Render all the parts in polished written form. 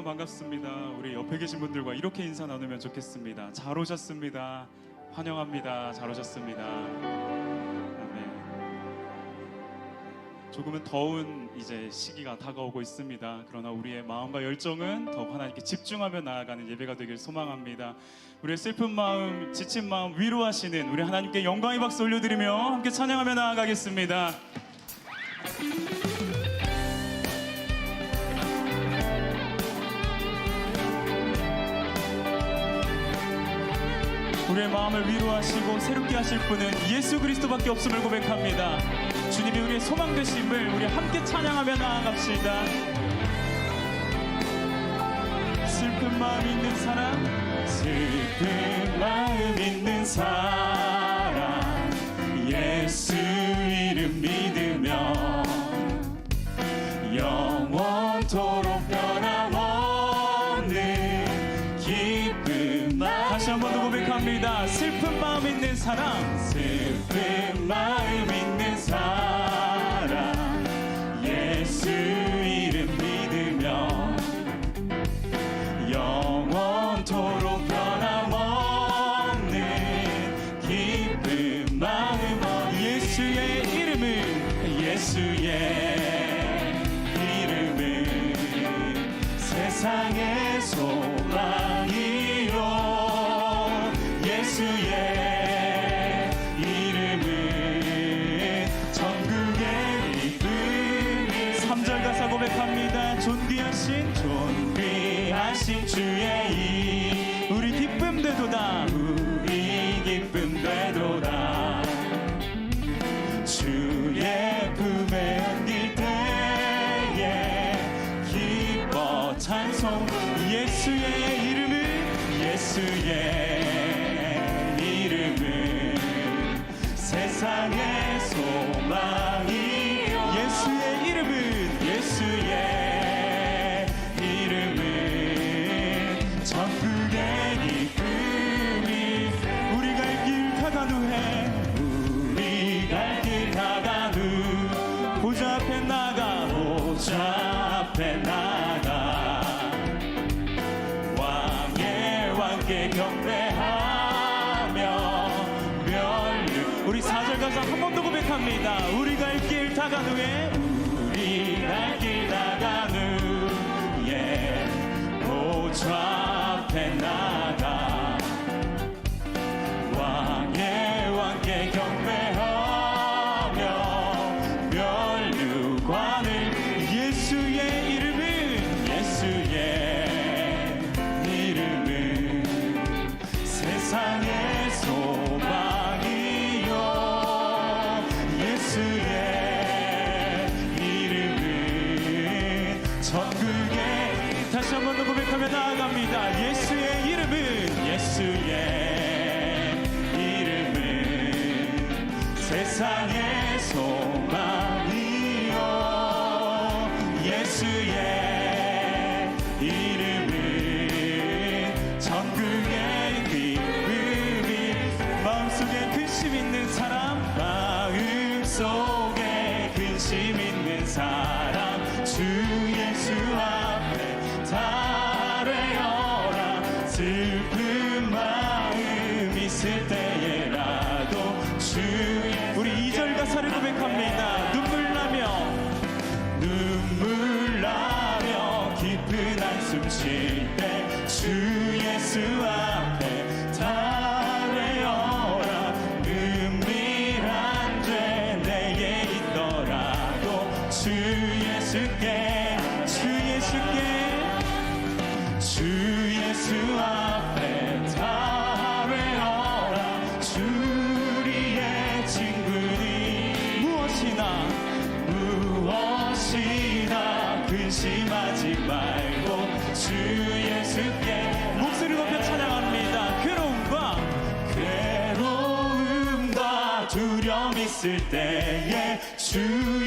만나면 반갑습니다. 우리 옆에 계신 분들과 이렇게 인사 나누면 좋겠습니다. 잘 오셨습니다. 환영합니다. 잘 오셨습니다. 아멘. 조금은 더운 이제 시기가 다가오고 있습니다. 그러나 우리의 마음과 열정은 더욱 하나님께 집중하며 나아가는 예배가 되길 소망합니다. 우리의 슬픈 마음, 지친 마음 위로하시는 우리 하나님께 영광의 박수 올려드리며 함께 찬양하며 나아가겠습니다. 우리의 마음을 위로하시고 새롭게 하실 분은 예수 그리스도밖에 없음을 고백합니다. 주님이 우리의 소망 되심을 우리 함께 찬양하며 나아갑시다. 슬픈 마음 있는 사람, 슬픈 마음 있는 사람, 예수 이름 믿으며 영원토록 변함없는 기쁨. 다시 한 번 더 고백합니다. 슬픈 마음 있는 사람, 슬픈 마음 있는 사람, 예수 이름 믿으며 영원토록 변함없는 기쁜 마음. 예수의 이름은, 예수의 이름은 세상의 소망이요, 예수의 이름은 전국의 기쁨이. 3절 가사 고백합니다. 존귀하신 주의 이 우리 기쁨 되도다, 우리 기쁨 되도다. 주의 품에 안길 때에 기뻐 찬송. 예수의 이름은, 예수의 이름은 세상의 소망이요, 예수의 이름은, 예수의 이름은 전국의 기쁨이. 우리 갈 길 다간 후에, 우리 갈 길 다간 후 보좌 앞에 나가, 보좌 앞에 나가 왕께 경배하며 멸류. 우리 4절 가사 한 번 더 고백합니다. 우리 갈 길 다간 후에, 우리 갈 길 다간 후에 보좌 앞에 나가 왕께 경배하며 멸류관을. 예수의 이름은, 예수의 이름은 세상의 소망이요, 예수의 이름은 전국의. 다시 한 번 더 고백하며 나아갑니다. 예수의 이름은, 예수의 이름은 세상의 소망이요, 예수의 이름은 전국의 기쁨이. 마음속에 근심 있는 사람, 마음속에 근심 있는 사람, 주 예수 앞에 달래어라. 슬픈 마음 있을 때에라도 주의. 우리 2절 가사를 고백합니다. 눈물 나며 깊은 한숨 쉴 때 주 예수 앞에 달래어라. 은밀한 죄 내게 있더라도 주 예수께, 주 예수 앞에 달래어라. 주리의 친구니 무엇이나 근심하지 말고 주 예수께. 목소리 높여 찬양합니다. 괴로움과 두려움 있을 때에 주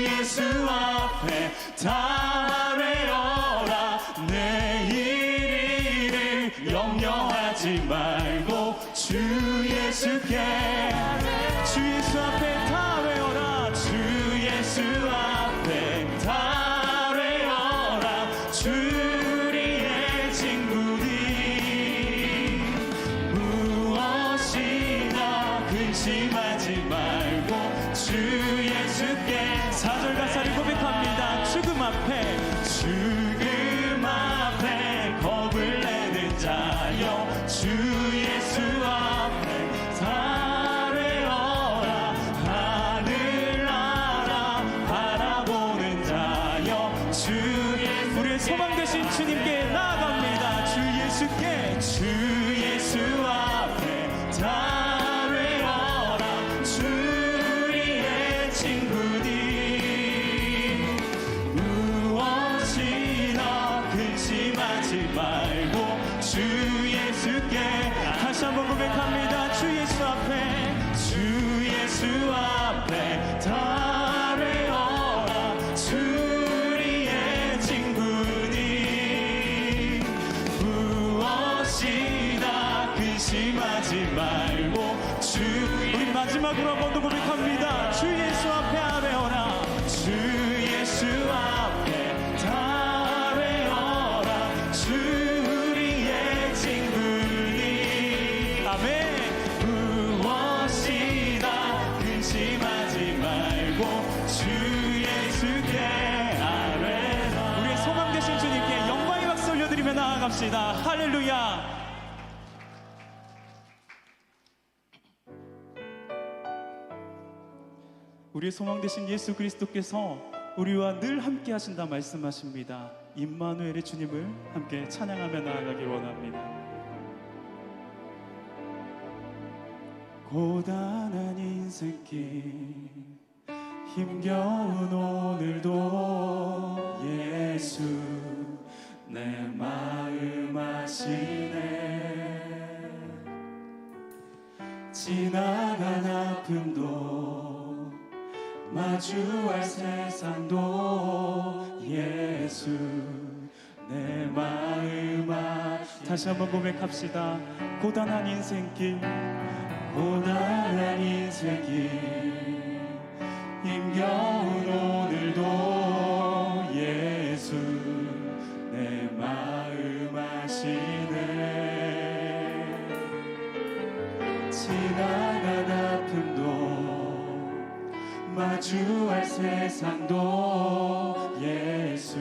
예수 앞에 달래어라. 내일을 염려하지 말고 주 예수께, 주 예수 앞에 달래어라. 주 예수 앞에 달래어라. 주리의 근심하지 말고 주 예수께 4절 가사를 고백합니다. 죽음 앞에 겁을 내는 자여 주 예수 앞에 달려라. 하늘 나라 바라보는 자여 주 예수 우리의 소망 되신 주님께 나아갑니다. 주 예수께 주 예수 앞에 달려라. 주 우리의 친구니 무엇이나 근심하지 말고 주 예수께 다시 한번 고백합니다. 주 예수 앞에 달려라. 주 우리의 친구니 무엇이나 근심하지 말고 주 우리 마지막으로 한 번 더 고백합니다. 주 예수 앞에 아뢰어라. 주 예수 앞에 달려라. 주 우리의 친구니 아멘. 무엇이나 근심하지 말고 주 예수께 아뢰라. 우리의 소망 되신 주님께 영광의 박수 올려드리며 나아갑시다. 할렐루야. 우리의 소망 되신 예수 그리스도께서 우리와 늘 함께 하신다 말씀하십니다. 임마누엘의 주님을 함께 찬양하며 나아가길 원합니다. 고단한 인생길 힘겨운 오늘도 예수 내 마음 아시네. 지나간 아픔도 마주할 세상도 예수 내 마음 아시네. 다시 한번 고백합시다. 고단한 인생길 힘겨운 오늘도 예수 내 마음 아시네. 지나간 아픔도 마주할 세상도 예수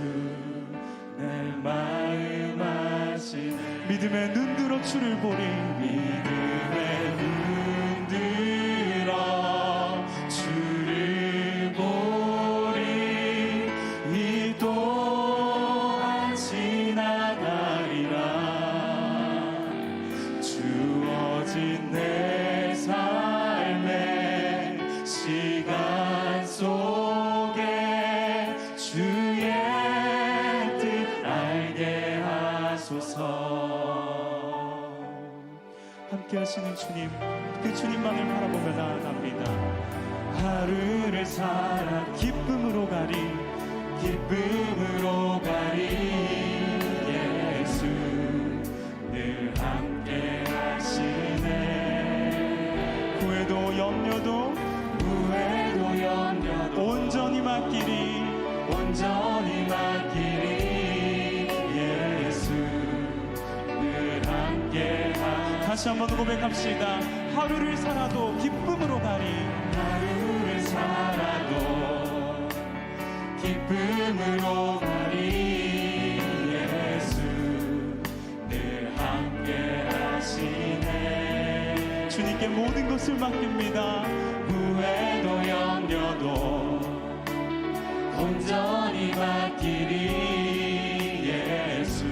내 마음 아시네. 믿음의 눈 들어 주를 보리. 믿음의 눈 들어 주를 보리. 이 또한 지나가리라. 주어진 내 삶의 시간 속에 주의 뜻 알게 하소서. 함께 하시는 주님, 그 주님만을 바라보며 나아갑니다. 하루를 살아 기쁨으로 가리. 예수 늘 함께 하시네. 후회도 염려도 온전히 맡기리. 예수 늘 함께 하시네. 다시 한번 고백합시다. 하루를 살아도 기쁨으로 가리. 예수 늘 함께 하시네. 주님께 모든 것을 맡깁니다. 후회도 염려도 온전히 맡기리. 예수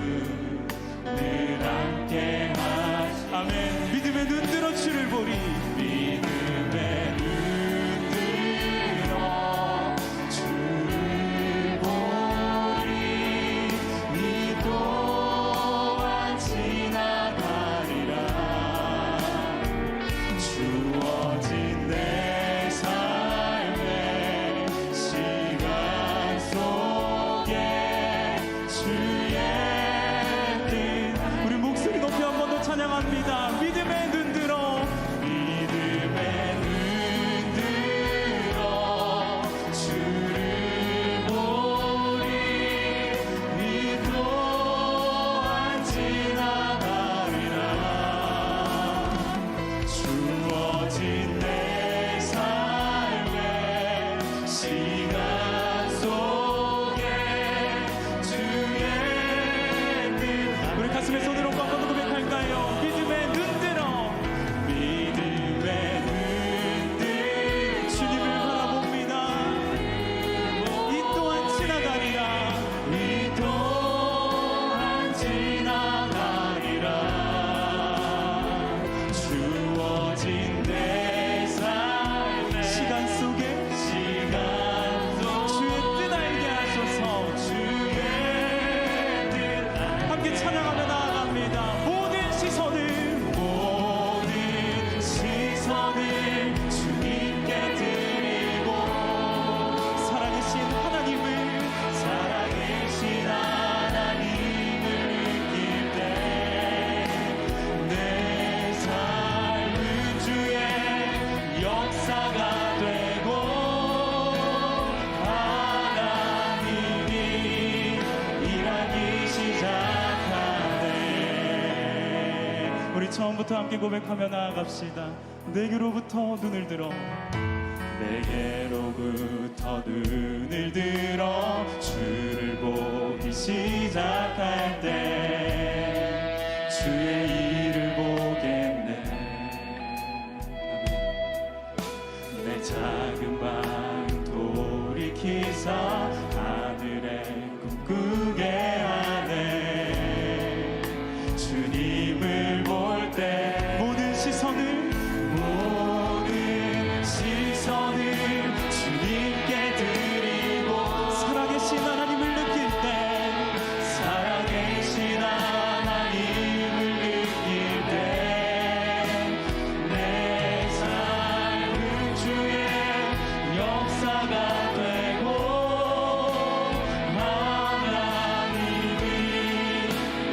늘 함께 하시네. 아멘. 믿음의 눈 들어 주를 보리. 믿음의 눈 들어 주를 보리. 이 또한 지나가리라. 주어진 내 처음부터 함께 고백하며 나아갑시다. 내게로부터 눈을 들어 내게로부터 눈을 들어 주를 보기 시작할 때 주의 일을 보겠네. 내 작은 마음 돌이키사 하늘에 꿈꾸게 하네. 주님을 볼 때 모든 시선을 주님께 드리고 살아계신 하나님을 느낄 때 살아계신 하나님을 느낄 때 내 삶은 주의 역사가 되고 하나님이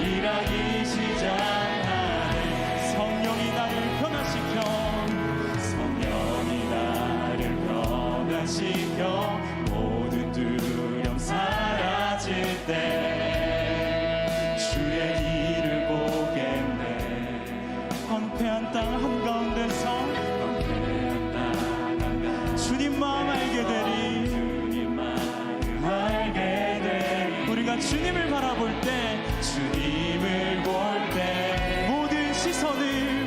일하기 시작하네. 성령이 나를 변화시켜 시켜 모든 두려움 사라질 때 주의 일을 보겠네. 황폐한 땅 한가운데서 주님 마음 알게 되리. 우리가 주님을 바라볼 때 주님을 볼 때 모든 시선을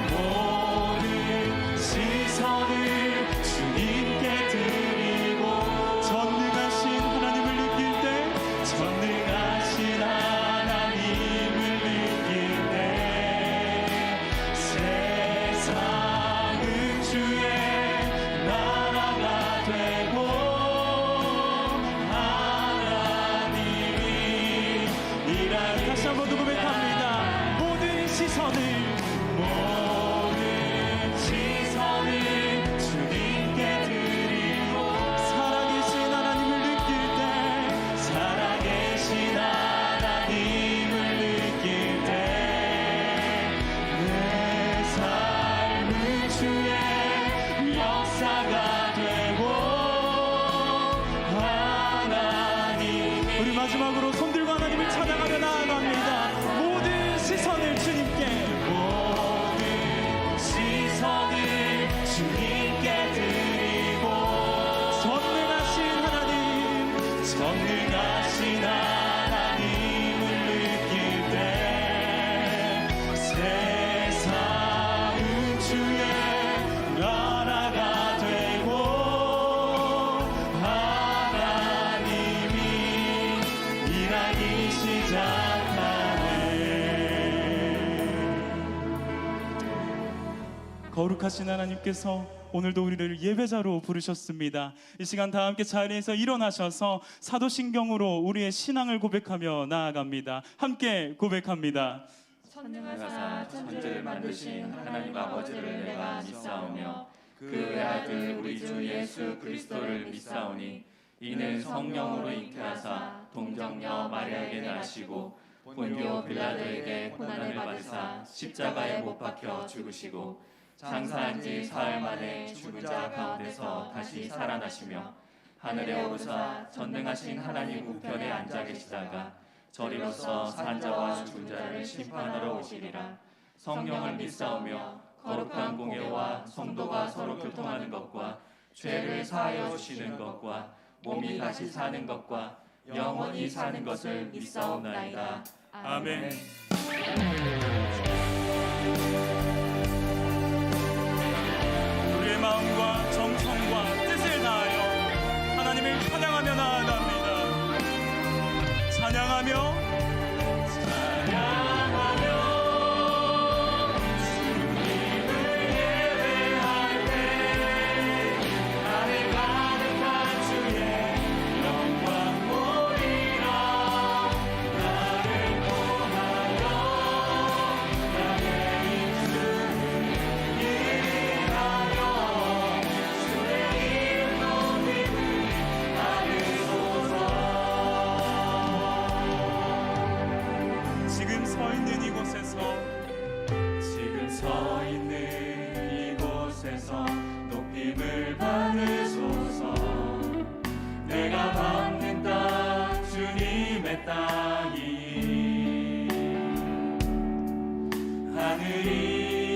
주님께 드리고 전능하신 하나님을 느낄 때 전능하신 하나님을 느낄 때 세상은 주의 나라가 되고 하나님이 일하기. 다시 한번 더 고백합니다. 모든 시선을 주님께 드리고 살아계신 하나님을 느낄 때 살아계신 하나님을 느낄 때 내 삶은 주의 역사가 되고 하나님. 우리 마지막으로 손들고 하나님을 찬양하며 나아갑니다. 모든 시선을 주님께 주님께 드리고 전능하신 하나님을 느낄 때 세상은 주의 나라가 되고 하나님이 일하기 시작하네. 거룩하신 하나님께서 오늘도 우리를 예배자로 부르셨습니다. 이 시간 다 함께 자리에서 일어나셔서 사도신경으로 우리의 신앙을 고백하며 나아갑니다. 함께 고백합니다. 전능하사 천지를 만드신 하나님 아버지를 내가 믿사오며 그 외아들 우리 주 예수 그리스도를 믿사오니 이는 성령으로 잉태하사 동정녀 마리아에게 나시고 본교 빌라도에게 고난을 받으사 십자가에 못 박혀 죽으시고 장사한 지 사흘 만에 죽은 자 가운데서 다시 살아나시며 하늘에 오르사 전능하신 하나님 우편에 앉아 계시다가 저리로서 산자와 죽은 자를 심판하러 오시리라. 성령을 믿사오며 거룩한 공예와 성도가 서로 교통하는 것과 죄를 사하여 주시는 것과 몸이 다시 사는 것과 영원히 사는 것을 믿사옵나이다. 아멘. 우리의 마음과 정성과 뜻을 다하여 하나님을 찬양하며 나아갑니다. 찬양하며 높임을 받으소서. 내가 받는 땅 주님의 땅이 하늘이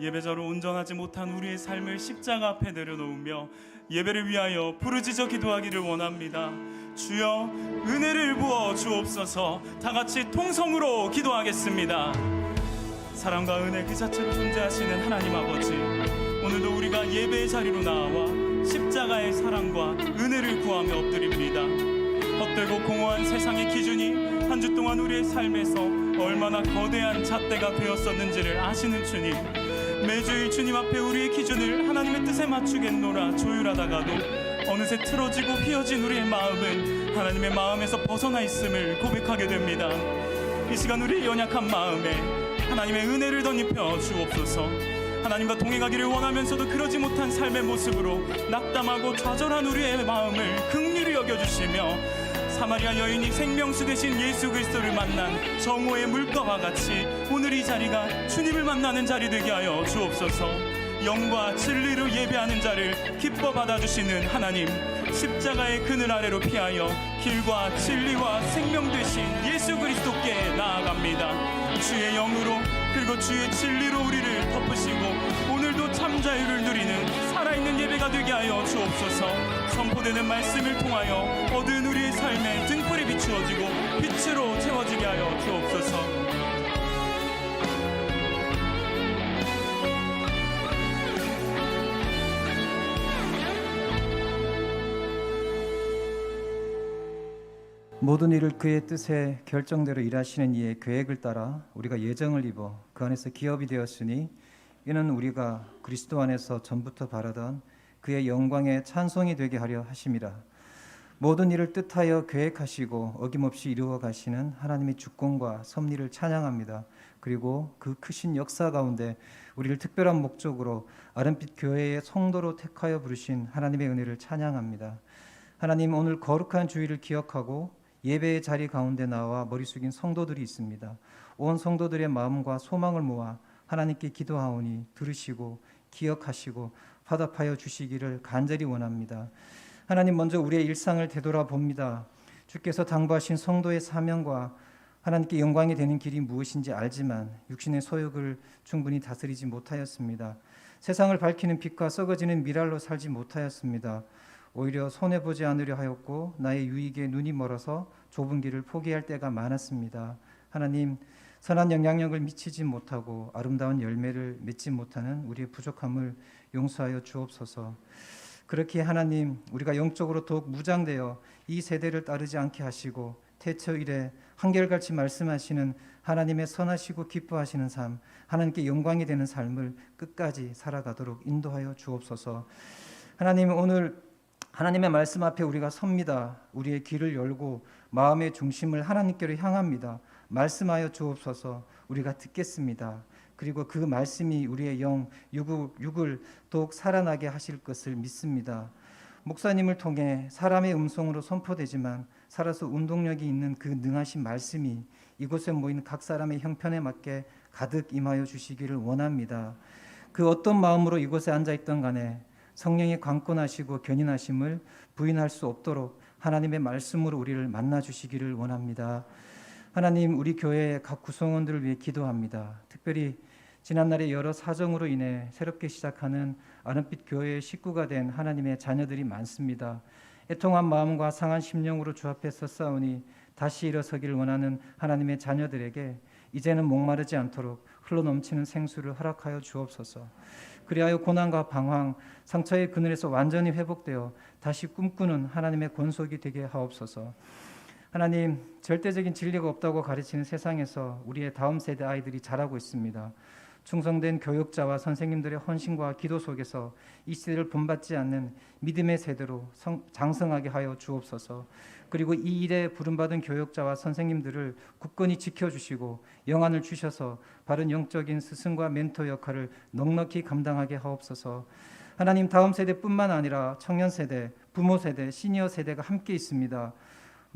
예배자로 온전하지 못한 우리의 삶을 십자가 앞에 내려놓으며 예배를 위하여 부르짖어 기도하기를 원합니다. 주여 은혜를 부어 주옵소서. 다 같이 통성으로 기도하겠습니다. 사랑과 은혜 그 자체로 존재하시는 하나님 아버지, 오늘도 우리가 예배의 자리로 나와 십자가의 사랑과 은혜를 구하며 엎드립니다. 헛되고 공허한 세상의 기준이 한 주 동안 우리의 삶에서 얼마나 거대한 잣대가 되었었는지를 아시는 주님, 매주일 주님 앞에 우리의 기준을 하나님의 뜻에 맞추겠노라 조율하다가도 어느새 틀어지고 휘어진 우리의 마음은 하나님의 마음에서 벗어나 있음을 고백하게 됩니다. 이 시간 우리의 연약한 마음에 하나님의 은혜를 덧입혀 주옵소서. 하나님과 동행하기를 원하면서도 그러지 못한 삶의 모습으로 낙담하고 좌절한 우리의 마음을 긍휼히 여겨주시며 사마리아 여인이 생명수 되신 예수 그리스도를 만난 정오의 물가와 같이 오늘 이 자리가 주님을 만나는 자리 되게 하여 주옵소서. 영과 진리로 예배하는 자를 기뻐 받아주시는 하나님, 십자가의 그늘 아래로 피하여 길과 진리와 생명 되신 예수 그리스도께 나아갑니다. 주의 영으로 그리고 주의 진리로 우리를 덮으시고 오늘도 참 자유를 누리는 살아있는 예배가 되게 하여 주옵소서. 선포되는 말씀을 통하여 어두운 우리의 삶에 등불이 비추어지고 빛으로 채워지게 하여 주옵소서. 모든 일을 그의 뜻에 결정대로 일하시는 이의 계획을 따라 우리가 예정을 입어 그 안에서 기업이 되었으니 이는 우리가 그리스도 안에서 전부터 바라던 그의 영광의 찬송이 되게 하려 하심이라. 모든 일을 뜻하여 계획하시고 어김없이 이루어 가시는 하나님의 주권과 섭리를 찬양합니다. 그리고 그 크신 역사 가운데 우리를 특별한 목적으로 아름빛 교회의 성도로 택하여 부르신 하나님의 은혜를 찬양합니다. 하나님, 오늘 거룩한 주일을 기억하고 예배의 자리 가운데 나와 머리 숙인 성도들이 있습니다. 온 성도들의 마음과 소망을 모아 하나님께 기도하오니 들으시고 기억하시고 화답하여 주시기를 간절히 원합니다. 하나님, 먼저 우리의 일상을 되돌아봅니다. 주께서 당부하신 성도의 사명과 하나님께 영광이 되는 길이 무엇인지 알지만 육신의 소욕을 충분히 다스리지 못하였습니다. 세상을 밝히는 빛과 썩어지는 미랄로 살지 못하였습니다. 오히려 손해보지 않으려 하였고 나의 유익에 눈이 멀어서 좁은 길을 포기할 때가 많았습니다. 하나님, 선한 영향력을 미치지 못하고 아름다운 열매를 맺지 못하는 우리의 부족함을 용서하여 주옵소서. 그렇게 하나님, 우리가 영적으로 더욱 무장되어 이 세대를 따르지 않게 하시고 태초일에 한결같이 말씀하시는 하나님의 선하시고 기뻐하시는 삶, 하나님께 영광이 되는 삶을 끝까지 살아가도록 인도하여 주옵소서. 하나님, 오늘 하나님의 말씀 앞에 우리가 섭니다. 우리의 귀를 열고 마음의 중심을 하나님께로 향합니다. 말씀하여 주옵소서. 우리가 듣겠습니다. 그리고 그 말씀이 우리의 영, 육을 더욱 살아나게 하실 것을 믿습니다. 목사님을 통해 사람의 음성으로 선포되지만 살아서 운동력이 있는 그 능하신 말씀이 이곳에 모인 각 사람의 형편에 맞게 가득 임하여 주시기를 원합니다. 그 어떤 마음으로 이곳에 앉아있던 간에 성령이 강권하시고 견인하심을 부인할 수 없도록 하나님의 말씀으로 우리를 만나 주시기를 원합니다. 하나님, 우리 교회의 각 구성원들을 위해 기도합니다. 특별히 지난날의 여러 사정으로 인해 새롭게 시작하는 아름빛 교회의 식구가 된 하나님의 자녀들이 많습니다. 애통한 마음과 상한 심령으로 주 앞에 섰사오니 다시 일어서기를 원하는 하나님의 자녀들에게 이제는 목마르지 않도록 흘러넘치는 생수를 허락하여 주옵소서. 그리하여 고난과 방황, 상처의 그늘에서 완전히 회복되어 다시 꿈꾸는 하나님의 권속이 되게 하옵소서. 하나님, 절대적인 진리가 없다고 가르치는 세상에서 우리의 다음 세대 아이들이 자라고 있습니다. 충성된 교육자와 선생님들의 헌신과 기도 속에서 이 시대를 본받지 않는 믿음의 세대로 장성하게 하여 주옵소서. 그리고 이 일에 부름받은 교육자와 선생님들을 굳건히 지켜주시고 영안을 주셔서 바른 영적인 스승과 멘토 역할을 넉넉히 감당하게 하옵소서. 하나님, 다음 세대뿐만 아니라 청년 세대, 부모 세대, 시니어 세대가 함께 있습니다.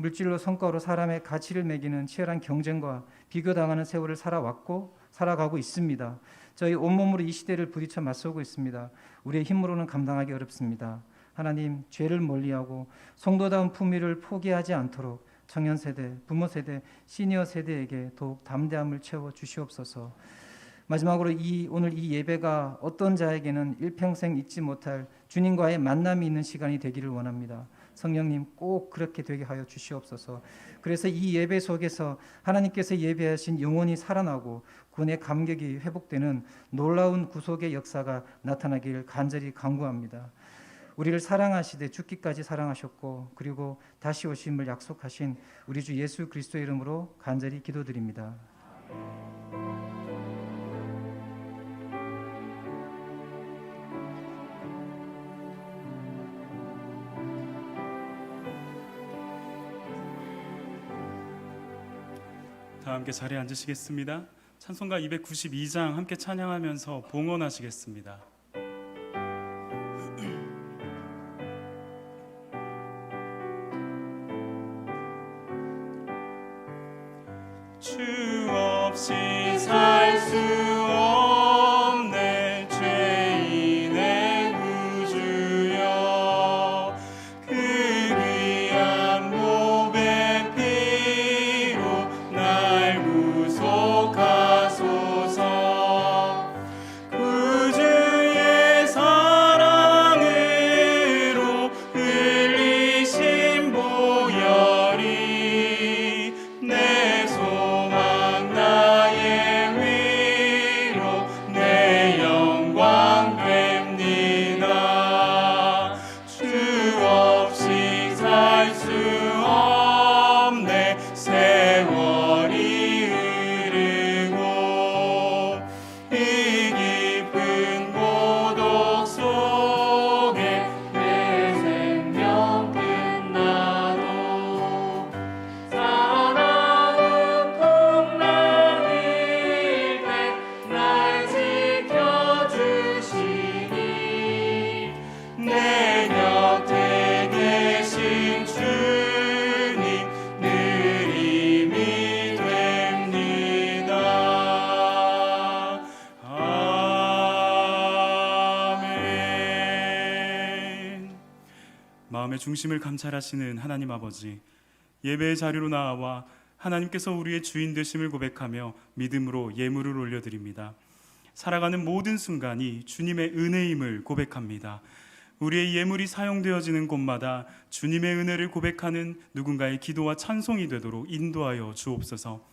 물질로 성과로 사람의 가치를 매기는 치열한 경쟁과 비교당하는 세월을 살아가고 있습니다. 저희 온몸으로 이 시대를 부딪혀 맞서고 있습니다. 우리의 힘으로는 감당하기 어렵습니다. 하나님, 죄를 멀리하고 성도다운 품위를 포기하지 않도록 청년 세대, 부모 세대, 시니어 세대에게 더욱 담대함을 채워 주시옵소서. 마지막으로 오늘 이 예배가 어떤 자에게는 일평생 잊지 못할 주님과의 만남이 있는 시간이 되기를 원합니다. 성령님 꼭 그렇게 되게 하여 주시옵소서. 그래서 이 예배 속에서 하나님께서 예배하신 영혼이 살아나고 구원의 감격이 회복되는 놀라운 구속의 역사가 나타나길 간절히 간구합니다. 우리를 사랑하시되 죽기까지 사랑하셨고 그리고 다시 오심을 약속하신 우리 주 예수 그리스도의 이름으로 간절히 기도드립니다. 다 함께 자리에 앉으시겠습니다. 찬송가 292장 함께 찬양하면서 봉헌하시겠습니다. 주 없이 살 수 없네 죄인의 구주여 그 귀한 몸의 피로 날 구속하소서 구주의 사랑으로 흘리신 보혈이 내 소망 나의 위로 내 영광 됩니다. 주 없이 살 수 없네 세월이 흐르고 이 깊은 고독 속에 내 생명 끝나도 사랑은 풍랑일 때 날 지켜주시니 내 곁에 계신 주님 늘 힘이 됩니다. 아멘. 마음의 중심을 감찰하시는 하나님 아버지, 예배의 자리로 나와 하나님께서 우리의 주인 되심을 고백하며 믿음으로 예물을 올려드립니다. 살아가는 모든 순간이 주님의 은혜임을 고백합니다. 우리의 예물이 사용되어지는 곳마다 주님의 은혜를 고백하는 누군가의 기도와 찬송이 되도록 인도하여 주옵소서.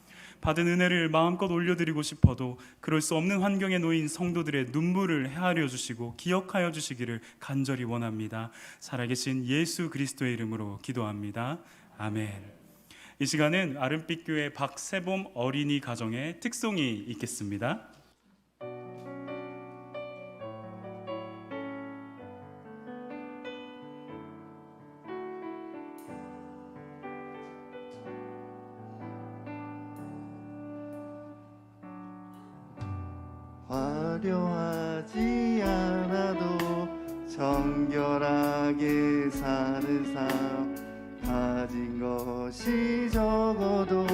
받은 은혜를 마음껏 올려드리고 싶어도 그럴 수 없는 환경에 놓인 성도들의 눈물을 헤아려 주시고 기억하여 주시기를 간절히 원합니다. 살아계신 예수 그리스도의 이름으로 기도합니다. 아멘. 이 시간은 아름빛교회 박세봄 어린이 가정의 특송이 있겠습니다. 화려하지 않아도 정결하게 사는 삶 가진 것이 적어도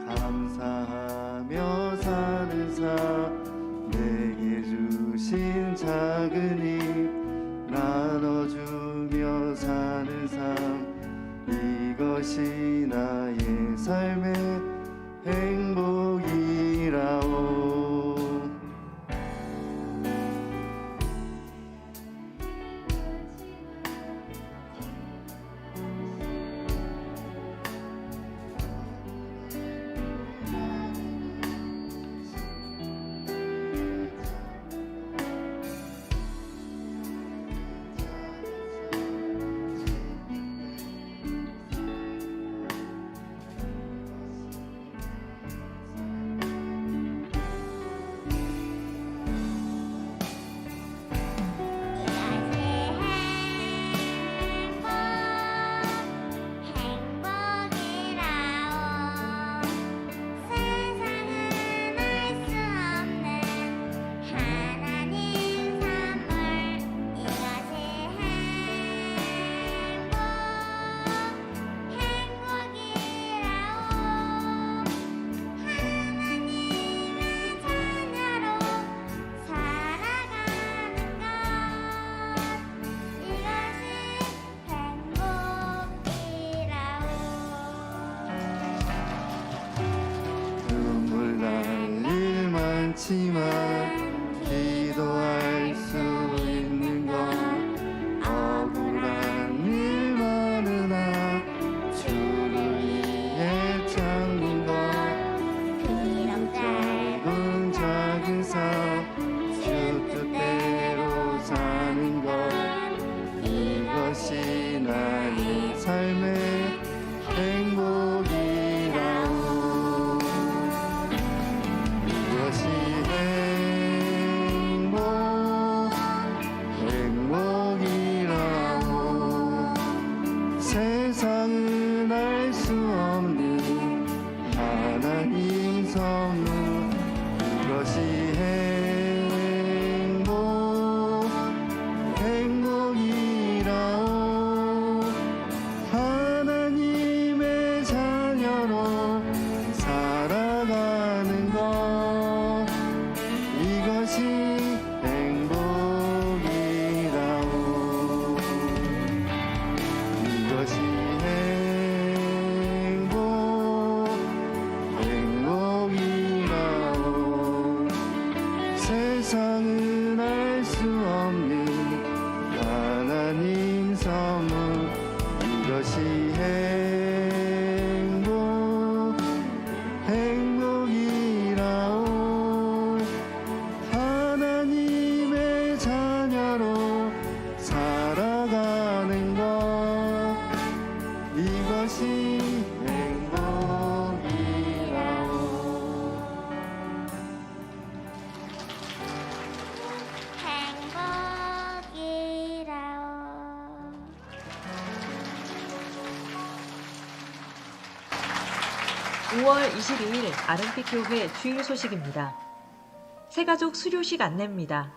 감사하며 사는 삶 내게 주신 작은 힘 나눠주며 사는 삶 이것이 나의 삶의 행복이라오. 않지만 기도할 수 있는 것 억울한 일 많으나 주를 위해 찾는 것 비록 짧은 작은 삶 주 뜻대로 사는 것 이것이 나의 삶의 행복이라오 이것이 행복이라오 세상은 알 수 없는 하나님 선물 이것이 행복이라오 하나님의 자녀로 살아가는 것 이것이 행복이라오 이것이 행복이라오 세상은 알 수 없는 하나님 선물 이것이 행복이라오 하나님의 자녀로 살아가는 것 이것이 행복이라오 행복이라오 5월 22일 아름빛교회 주일 소식입니다. 새가족 수료식 안내입니다.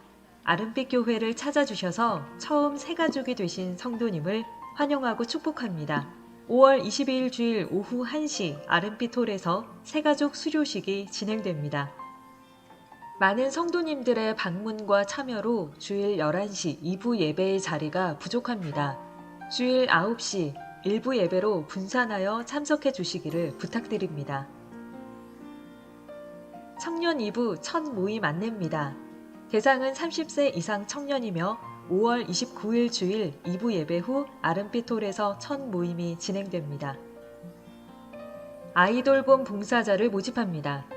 아름빛교회를 찾아주셔서 처음 새가족이 되신 성도님을 환영하고 축복합니다. 5월 22일 주일 오후 1시 아름빛홀에서 새가족 수료식이 진행됩니다. 많은 성도님들의 방문과 참여로 주일 11시 2부 예배의 자리가 부족합니다. 주일 9시 일부 예배로 분산하여 참석해 주시기를 부탁드립니다. 청년 2부 첫 모임 안내입니다. 대상은 30세 이상 청년이며 5월 29일 주일 2부 예배 후 아름빛홀에서 첫 모임이 진행됩니다. 아이돌봄 봉사자를 모집합니다.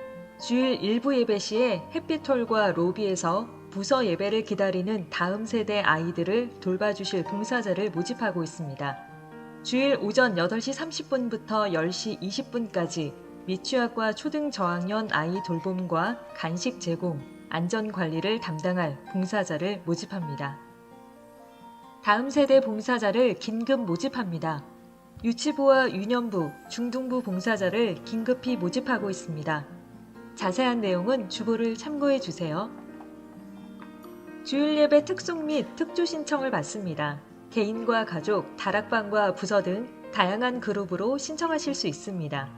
주일 1부 예배 시에 햇빛홀과 로비에서 부서 예배를 기다리는 다음 세대 아이들을 돌봐주실 봉사자를 모집하고 있습니다. 주일 오전 8시 30분부터 10시 20분까지 미취학과 초등 저학년 아이 돌봄과 간식 제공, 안전관리를 담당할 봉사자를 모집합니다. 다음 세대 봉사자를 긴급 모집합니다. 유치부와 유년부, 중등부 봉사자를 긴급히 모집하고 있습니다. 자세한 내용은 주보를 참고해 주세요. 주일 예배 특송 및 특조 신청을 받습니다. 개인과 가족, 다락방과 부서 등 다양한 그룹으로 신청하실 수 있습니다.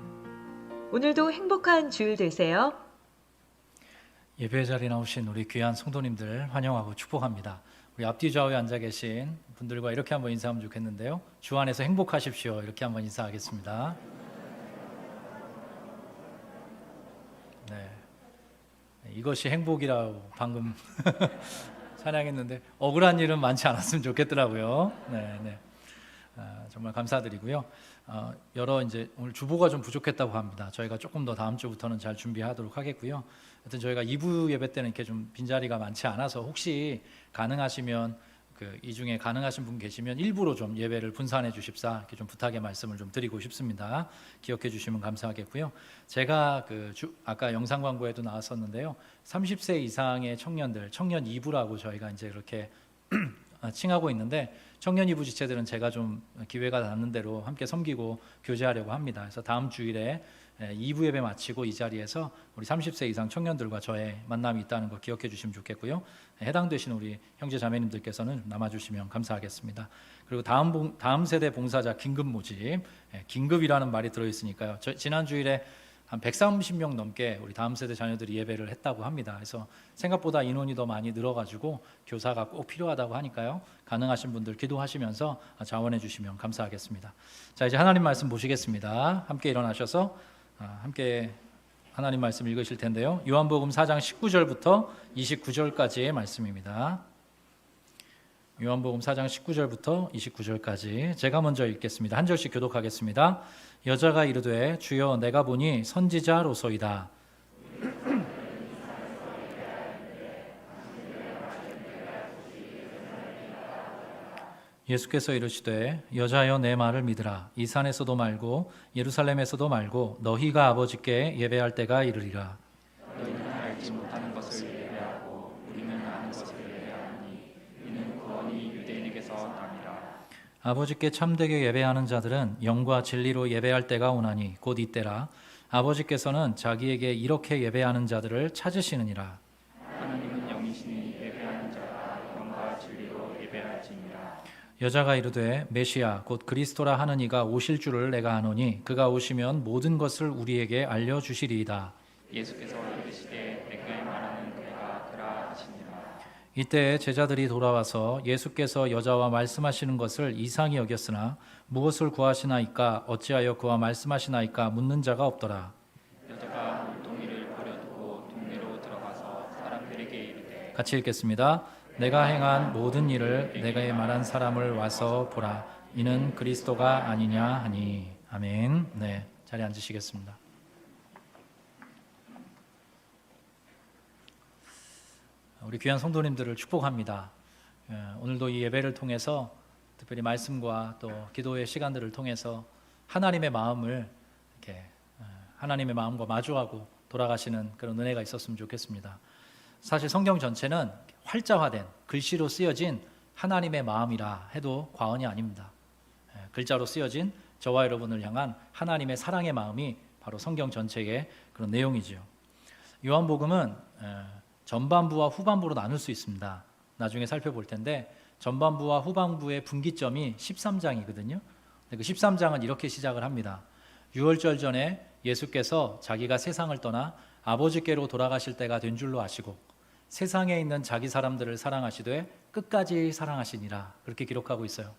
오늘도 행복한 주일 되세요. 예배 자리에 나오신 우리 귀한 성도님들 환영하고 축복합니다. 우리 앞뒤 좌우에 앉아 계신 분들과 이렇게 한번 인사하면 좋겠는데요. 주 안에서 행복하십시오. 이렇게 한번 인사하겠습니다. 네, 이것이 행복이라고 방금 찬양했는데 억울한 일은 많지 않았으면 좋겠더라고요. 네. 정말 감사드리고요. 여러 이제 오늘 주보가 좀 부족했다고 합니다. 저희가 조금 더 다음 주부터는 잘 준비하도록 하겠고요. 하여튼 저희가 2부 예배 때는 이렇게 좀 빈자리가 많지 않아서 혹시 가능하시면 이 중에 가능하신 분 계시면 일부러 좀 예배를 분산해 주십사 이렇게 좀 부탁의 말씀을 좀 드리고 싶습니다. 기억해 주시면 감사하겠고요. 제가 아까 영상 광고에도 나왔었는데요. 30세 이상의 청년들, 청년 2부라고 저희가 이제 그렇게 칭하고 있는데 청년 2부 지체들은 제가 좀 기회가 닿는 대로 함께 섬기고 교제하려고 합니다. 그래서 다음 주일에 2부 예배 마치고 이 자리에서 우리 30세 이상 청년들과 저의 만남이 있다는 거 기억해 주시면 좋겠고요. 해당되신 우리 형제 자매님들께서는 남아주시면 감사하겠습니다. 그리고 다음 세대 봉사자 긴급 모집, 긴급이라는 말이 들어있으니까요. 지난 주일에 한 130명 넘게 우리 다음 세대 자녀들이 예배를 했다고 합니다. 그래서 생각보다 인원이 더 많이 늘어가지고 교사가 꼭 필요하다고 하니까요. 가능하신 분들 기도하시면서 자원해 주시면 감사하겠습니다. 자, 이제 하나님 말씀 보시겠습니다. 함께 일어나셔서 함께 하나님 말씀 읽으실 텐데요. 요한복음 4장 19절부터 29절까지의 말씀입니다. 요한복음 4장 19절부터 29절까지 제가 먼저 읽겠습니다. 한 절씩 교독하겠습니다. 여자가 이르되 주여 내가 보니 선지자로소이다. 예수께서 이르시되 여자여 내 말을 믿으라. 이 산에서도 말고 예루살렘에서도 말고 너희가 아버지께 예배할 때가 이르리라. 너희는 알지 못하는 것을 예배하고 우리는 아는 것을 예배하니 이는 구원이 유대인에게서 남이라. 아버지께 참되게 예배하는 자들은 영과 진리로 예배할 때가 오나니 곧 이때라. 아버지께서는 자기에게 이렇게 예배하는 자들을 찾으시느니라. 하나님은 영이시니 예배하는 자가 영과 진리로 예배할지니라. 여자가 이르되 메시아 곧 그리스도라 하는 이가 오실 줄을 내가 아노니 그가 오시면 모든 것을 우리에게 알려주시리이다. 예수께서 이르시되 내게 말하는 그가 그라 하시니라. 이때 제자들이 돌아와서 예수께서 여자와 말씀하시는 것을 이상히 여겼으나 무엇을 구하시나이까 어찌하여 그와 말씀하시나이까 묻는 자가 없더라. 여자가 물동이를 버려두고 동네로 들어가서 사람들에게 이르되 같이 읽겠습니다. 내가 행한 모든 일을 내가 말한 사람을 와서 보라. 이는 그리스도가 아니냐 하니. 아멘. 네, 자리에 앉으시겠습니다. 우리 귀한 성도님들을 축복합니다. 오늘도 이 예배를 통해서 특별히 말씀과 또 기도의 시간들을 통해서 하나님의 마음을 이렇게 하나님의 마음과 마주하고 돌아가시는 그런 은혜가 있었으면 좋겠습니다. 사실 성경 전체는 활자화된 글씨로 쓰여진 하나님의 마음이라 해도 과언이 아닙니다. 글자로 쓰여진 저와 여러분을 향한 하나님의 사랑의 마음이 바로 성경 전체의 그런 내용이죠. 요한복음은 전반부와 후반부로 나눌 수 있습니다. 나중에 살펴볼 텐데 전반부와 후반부의 분기점이 13장이거든요. 그 13장은 이렇게 시작을 합니다. 유월절 전에 예수께서 자기가 세상을 떠나 아버지께로 돌아가실 때가 된 줄로 아시고 세상에 있는 자기 사람들을 사랑하시되 끝까지 사랑하시니라. 그렇게 기록하고 있어요.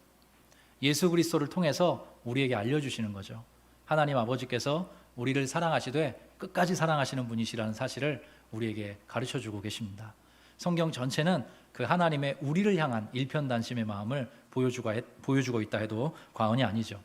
예수 그리스도를 통해서 우리에게 알려주시는 거죠. 하나님 아버지께서 우리를 사랑하시되 끝까지 사랑하시는 분이시라는 사실을 우리에게 가르쳐주고 계십니다. 성경 전체는 그 하나님의 우리를 향한 일편단심의 마음을 보여주고 있다 해도 과언이 아니죠.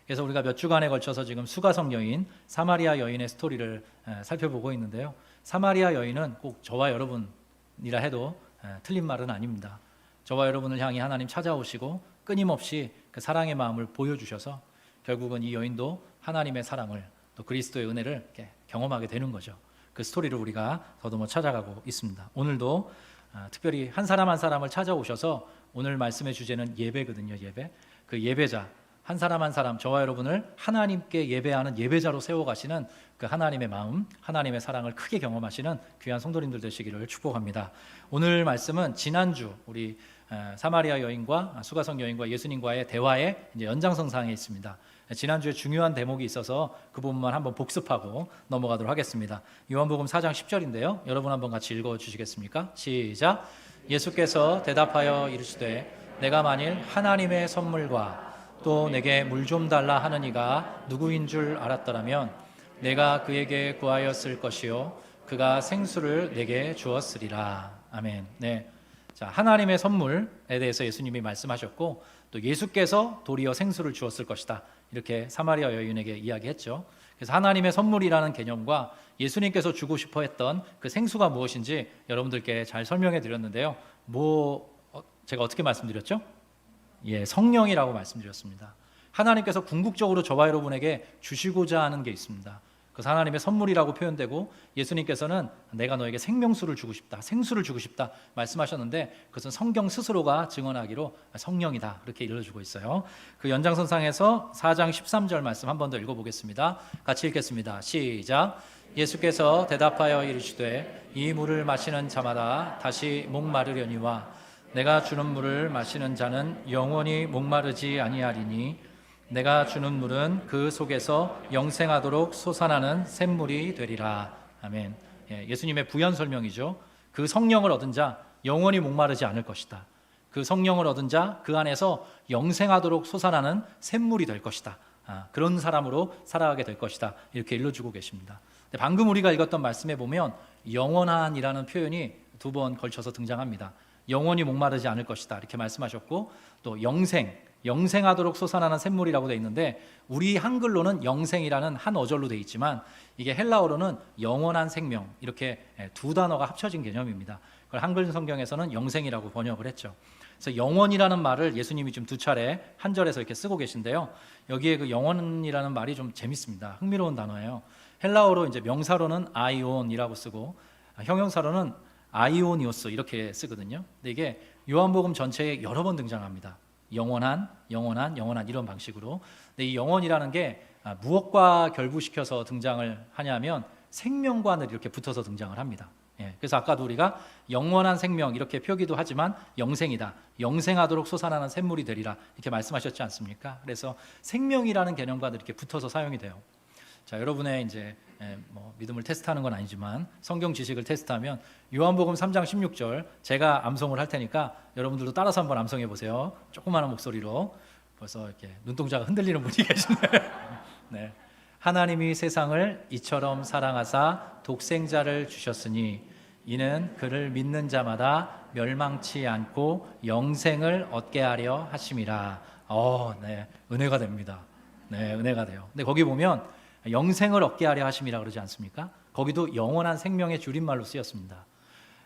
그래서 우리가 몇 주간에 걸쳐서 지금 수가성 여인, 사마리아 여인의 스토리를 살펴보고 있는데요. 사마리아 여인은 꼭 저와 여러분이라 해도 틀린 말은 아닙니다. 저와 여러분을 향해 하나님 찾아오시고 끊임없이 그 사랑의 마음을 보여주셔서 결국은 이 여인도 하나님의 사랑을 또 그리스도의 은혜를 이렇게 경험하게 되는 거죠. 그 스토리를 우리가 더듬어 찾아가고 있습니다. 오늘도 특별히 한 사람 한 사람을 찾아오셔서 오늘 말씀의 주제는 예배거든요. 예배. 그 예배자 한 사람 한 사람 저와 여러분을 하나님께 예배하는 예배자로 세워가시는 그 하나님의 마음, 하나님의 사랑을 크게 경험하시는 귀한 성도님들 되시기를 축복합니다. 오늘 말씀은 지난주 우리 사마리아 여인과 수가성 여인과 예수님과의 대화의 이제 연장선상에 있습니다. 지난주에 중요한 대목이 있어서 그 부분만 한번 복습하고 넘어가도록 하겠습니다. 요한복음 4장 10절인데요. 여러분 한번 같이 읽어주시겠습니까? 시작. 예수께서 대답하여 이르시되 내가 만일 하나님의 선물과 또 내게 물 좀 달라 하는 이가 누구인 줄 알았더라면 내가 그에게 구하였을 것이요 그가 생수를 내게 주었으리라. 아멘. 네. 자, 하나님의 선물에 대해서 예수님이 말씀하셨고 또 예수께서 도리어 생수를 주었을 것이다. 이렇게 사마리아 여인에게 이야기했죠. 그래서 하나님의 선물이라는 개념과 예수님께서 주고 싶어 했던 그 생수가 무엇인지 여러분들께 잘 설명해 드렸는데요. 제가 어떻게 말씀드렸죠? 예, 성령이라고 말씀드렸습니다. 하나님께서 궁극적으로 저와 여러분에게 주시고자 하는 게 있습니다. 그래서 하나님의 선물이라고 표현되고 예수님께서는 내가 너에게 생명수를 주고 싶다, 생수를 주고 싶다 말씀하셨는데 그것은 성경 스스로가 증언하기로 성령이다 그렇게 일러주고 있어요. 그 연장선상에서 4장 13절 말씀 한 번 더 읽어보겠습니다. 같이 읽겠습니다. 시작. 예수께서 대답하여 이르시되 이 물을 마시는 자마다 다시 목마르려니와 내가 주는 물을 마시는 자는 영원히 목마르지 아니하리니 내가 주는 물은 그 속에서 영생하도록 솟아나는 샘물이 되리라. 아멘. 예수님의 부연 설명이죠. 그 성령을 얻은 자 영원히 목마르지 않을 것이다. 그 성령을 얻은 자 그 안에서 영생하도록 솟아나는 샘물이 될 것이다. 그런 사람으로 살아가게 될 것이다. 이렇게 일러주고 계십니다. 근데 방금 우리가 읽었던 말씀에 보면 영원한이라는 표현이 2번 걸쳐서 등장합니다. 영원히 목마르지 않을 것이다 이렇게 말씀하셨고, 또 영생하도록 솟아나는 샘물이라고 되어 있는데, 우리 한글로는 영생이라는 한 어절로 되어 있지만 이게 헬라어로는 영원한 생명, 이렇게 두 단어가 합쳐진 개념입니다. 그걸 한글 성경에서는 영생이라고 번역을 했죠. 그래서 영원이라는 말을 예수님이 지금 2차례 한 절에서 이렇게 쓰고 계신데요. 여기에 그 영원이라는 말이 좀 재밌습니다. 흥미로운 단어예요. 헬라어로 이제 명사로는 아이온이라고 쓰고 형용사로는 아이오니오스 이렇게 쓰거든요. 근데 이게 요한복음 전체에 여러 번 등장합니다. 영원한 이런 방식으로. 근데 이 영원이라는 게 무엇과 결부시켜서 등장을 하냐면 생명과 늘 이렇게 붙어서 등장을 합니다. 그래서 아까도 우리가 영원한 생명 이렇게 표기도 하지만 영생이다, 영생하도록 솟아나는 샘물이 되리라 이렇게 말씀하셨지 않습니까? 그래서 생명이라는 개념과 이렇게 붙어서 사용이 돼요. 자, 여러분의 이제 뭐 믿음을 테스트하는 건 아니지만 성경 지식을 테스트하면 요한복음 3장 16절 제가 암송을 할 테니까 여러분들도 따라서 한번 암송해 보세요. 조그마한 목소리로. 벌써 이렇게 눈동자가 흔들리는 분이 계시네요. 네. 하나님이 세상을 이처럼 사랑하사 독생자를 주셨으니 이는 그를 믿는 자마다 멸망치 않고 영생을 얻게 하려 하심이라. 네, 은혜가 됩니다. 네, 은혜가 돼요. 근데 거기 보면 영생을 얻게 하려 하심이라 그러지 않습니까? 거기도 영원한 생명의 줄임말로 쓰였습니다.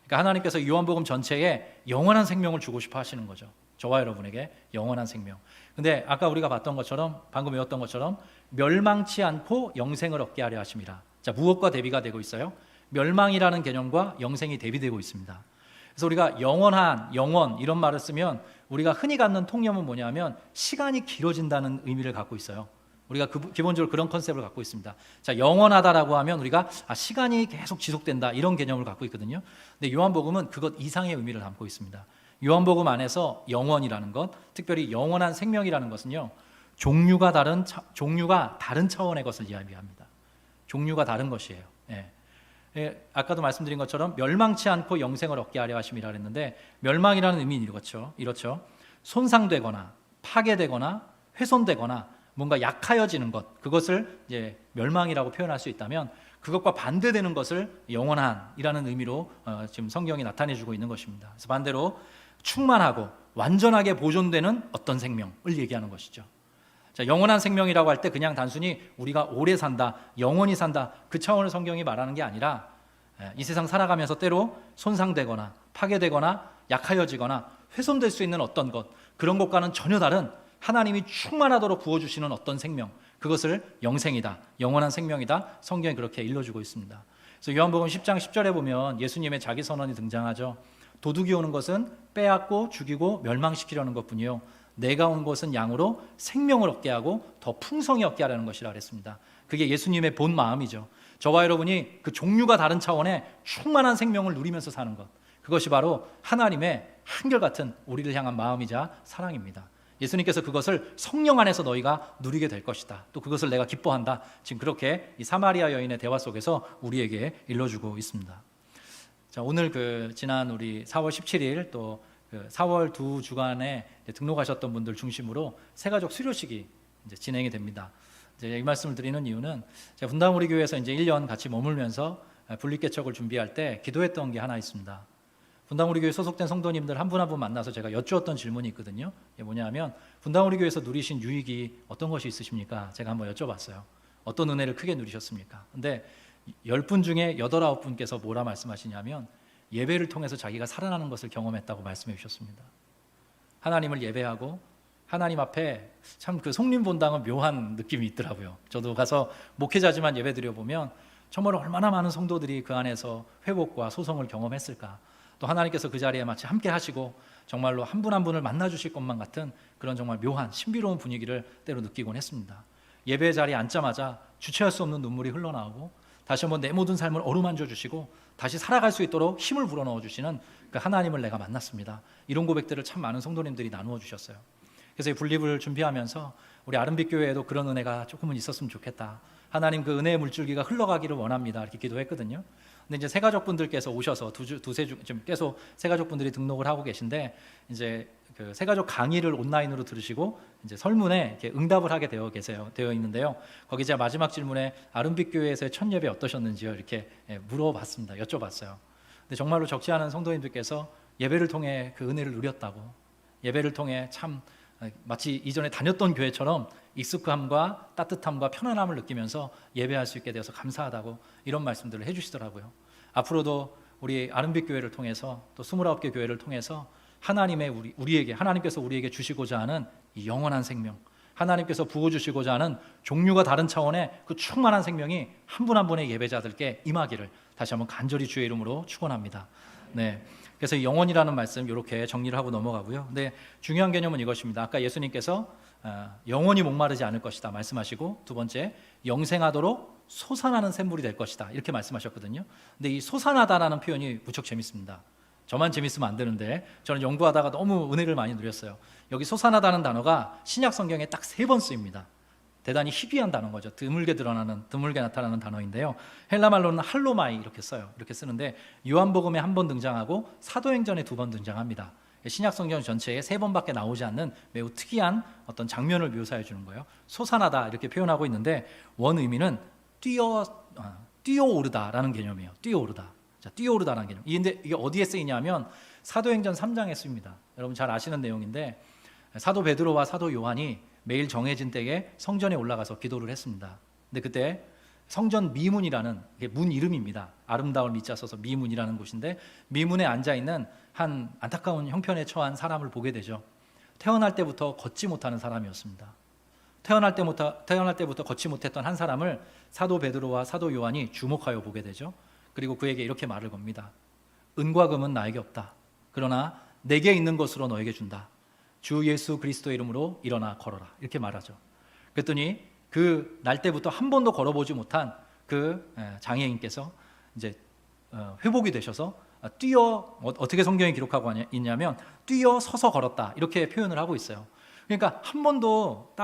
그러니까 하나님께서 요한복음 전체에 영원한 생명을 주고 싶어 하시는 거죠. 저와 여러분에게 영원한 생명. 근데 아까 우리가 봤던 것처럼, 방금 외웠던 것처럼 멸망치 않고 영생을 얻게 하려 하심이라. 자, 무엇과 대비가 되고 있어요? 멸망이라는 개념과 영생이 대비되고 있습니다. 그래서 우리가 영원한, 영원 이런 말을 쓰면 우리가 흔히 갖는 통념은 뭐냐면 시간이 길어진다는 의미를 갖고 있어요. 우리가 기본적으로 그런 컨셉을 갖고 있습니다. 자, 영원하다라고 하면 우리가 시간이 계속 지속된다 이런 개념을 갖고 있거든요. 근데 요한복음은 그것 이상의 의미를 담고 있습니다. 요한복음 안에서 영원이라는 것, 특별히 영원한 생명이라는 것은요, 종류가 다른 차원의 것을 이야기합니다. 종류가 다른 것이에요. 아까도 말씀드린 것처럼 멸망치 않고 영생을 얻게 하려 하심이라 그랬는데, 멸망이라는 의미는 이렇죠. 손상되거나 파괴되거나 훼손되거나 뭔가 약하여지는 것, 그것을 이제 멸망이라고 표현할 수 있다면, 그것과 반대되는 것을 영원한이라는 의미로 지금 성경이 나타내주고 있는 것입니다. 그래서 반대로 충만하고 완전하게 보존되는 어떤 생명을 얘기하는 것이죠. 자, 영원한 생명이라고 할 때 그냥 단순히 우리가 오래 산다, 영원히 산다 그 차원을 성경이 말하는 게 아니라, 이 세상 살아가면서 때로 손상되거나 파괴되거나 약하여지거나 훼손될 수 있는 어떤 것, 그런 것과는 전혀 다른 하나님이 충만하도록 부어주시는 어떤 생명, 그것을 영생이다, 영원한 생명이다, 성경이 그렇게 일러주고 있습니다. 그래서 요한복음 10장 10절에 보면 예수님의 자기 선언이 등장하죠. 도둑이 오는 것은 빼앗고 죽이고 멸망시키려는 것뿐이요, 내가 온 것은 양으로 생명을 얻게 하고 더 풍성히 얻게 하려는 것이라 그랬습니다. 그게 예수님의 본 마음이죠. 저와 여러분이 그 종류가 다른 차원의 충만한 생명을 누리면서 사는 것, 그것이 바로 하나님의 한결같은 우리를 향한 마음이자 사랑입니다. 예수님께서 그것을 성령 안에서 너희가 누리게 될 것이다, 또 그것을 내가 기뻐한다, 지금 그렇게 이 사마리아 여인의 대화 속에서 우리에게 일러주고 있습니다. 자, 오늘 지난 우리 4월 17일 또 4월 두 주간에 등록하셨던 분들 중심으로 새가족 수료식이 이제 진행이 됩니다. 이제 이 말씀을 드리는 이유는 제가 분당 우리 교회에서 이제 1년 같이 머물면서 분립개척을 준비할 때 기도했던 게 하나 있습니다. 분당 우리 교회 소속된 성도님들 한 분 한 분 만나서 제가 여쭈었던 질문이 있거든요. 이게 뭐냐면, 분당 우리 교회에서 누리신 유익이 어떤 것이 있으십니까? 제가 한번 여쭤봤어요. 어떤 은혜를 크게 누리셨습니까? 근데 10분 중에 8, 9분께서 뭐라 말씀하시냐면 예배를 통해서 자기가 살아나는 것을 경험했다고 말씀해 주셨습니다. 하나님을 예배하고 하나님 앞에 참 그 속림본당은 묘한 느낌이 있더라고요. 저도 가서 목회자지만 예배 드려보면 정말 얼마나 많은 성도들이 그 안에서 회복과 소성을 경험했을까. 또 하나님께서 그 자리에 마치 함께 하시고 정말로 한 분 한 분을 만나주실 것만 같은 그런 정말 묘한 신비로운 분위기를 때로 느끼곤 했습니다. 예배 자리에 앉자마자 주체할 수 없는 눈물이 흘러나오고 다시 한번 내 모든 삶을 어루만져 주시고 다시 살아갈 수 있도록 힘을 불어넣어 주시는 그 하나님을 내가 만났습니다. 이런 고백들을 참 많은 성도님들이 나누어 주셨어요. 그래서 이 분립을 준비하면서 우리 아름빛 교회에도 그런 은혜가 조금은 있었으면 좋겠다, 하나님 그 은혜의 물줄기가 흘러가기를 원합니다, 이렇게 기도했거든요. 근데 이제 새가족분들께서 오셔서 두세 주 지금 계속 새가족분들이 등록을 하고 계신데 이제 그 새가족 강의를 온라인으로 들으시고 이제 설문에 이렇게 응답을 하게 되어 있는데요. 거기 제가 마지막 질문에 아름빛 교회에서의 첫 예배 어떠셨는지요? 이렇게 물어봤습니다. 여쭤봤어요. 근데 정말로 적지 않은 성도님들께서 예배를 통해 그 은혜를 누렸다고, 예배를 통해 참 마치 이전에 다녔던 교회처럼 익숙함과 따뜻함과 편안함을 느끼면서 예배할 수 있게 되어서 감사하다고 이런 말씀들을 해주시더라고요. 앞으로도 우리 아름빛 교회를 통해서 또 29개 교회를 통해서 하나님께서 우리에게 주시고자 하는 이 영원한 생명, 하나님께서 부어주시고자 하는 종류가 다른 차원의 그 충만한 생명이 한 분 한 분의 예배자들께 임하기를 다시 한번 간절히 주의 이름으로 축원합니다. 네, 그래서 이 영원이라는 말씀 이렇게 정리를 하고 넘어가고요. 근데 중요한 개념은 이것입니다. 아까 예수님께서 영원히 목마르지 않을 것이다 말씀하시고, 두 번째 영생하도록 솟아나는 샘물이 될 것이다 이렇게 말씀하셨거든요. 근데 이 솟아나다라는 표현이 무척 재밌습니다. 저만 재밌으면 안 되는데 저는 연구하다가 너무 은혜를 많이 누렸어요. 여기 솟아나다는 단어가 신약 성경에 딱 3번 쓰입니다. 대단히 희귀한 단어인 거죠. 드물게 나타나는 단어인데요. 헬라 말로는 할로마이 이렇게 써요. 이렇게 쓰는데 요한복음에 1번 등장하고 사도행전에 2번 등장합니다. 신약 성경 전체에 3번밖에 나오지 않는 매우 특이한 어떤 장면을 묘사해 주는 거예요. 솟아나다 이렇게 표현하고 있는데 원 의미는 뛰어오르다라는 개념이에요. 뛰어오르다라는 개념. 근데 이게 어디에 쓰이냐면 사도행전 3장에 쓰입니다. 여러분 잘 아시는 내용인데 사도 베드로와 사도 요한이 매일 정해진 때에 성전에 올라가서 기도를 했습니다. 근데 그때 성전 미문이라는 문 이름입니다. 아름다울 미자 써서 미문이라는 곳인데 미문에 앉아있는 한 안타까운 형편에 처한 사람을 보게 되죠. 태어날 때부터 걷지 못하는 사람이었습니다. 태어날 때부터 걷지 못했던 한 사람을 사도 베드로와 사도 요한이 주목하여 보게 되죠. 그리고 그에게 이렇게 말을 겁니다. 은과 금은 나에게 없다. 그러나 내게 있는 것으로 너에게 준다. 주 예수 그리스도의 이름으로 일어나 걸어라. 이렇게 말하죠. 그랬더니 그 날 때부터 한 번도 걸어보지 못한 그 장애인께서 이제 회복이 되셔서 어떻게 성경에 기록하고 있냐면 뛰어 서서 걸었다 이렇게 표현을 하고 있어요. 그러니까 한 번도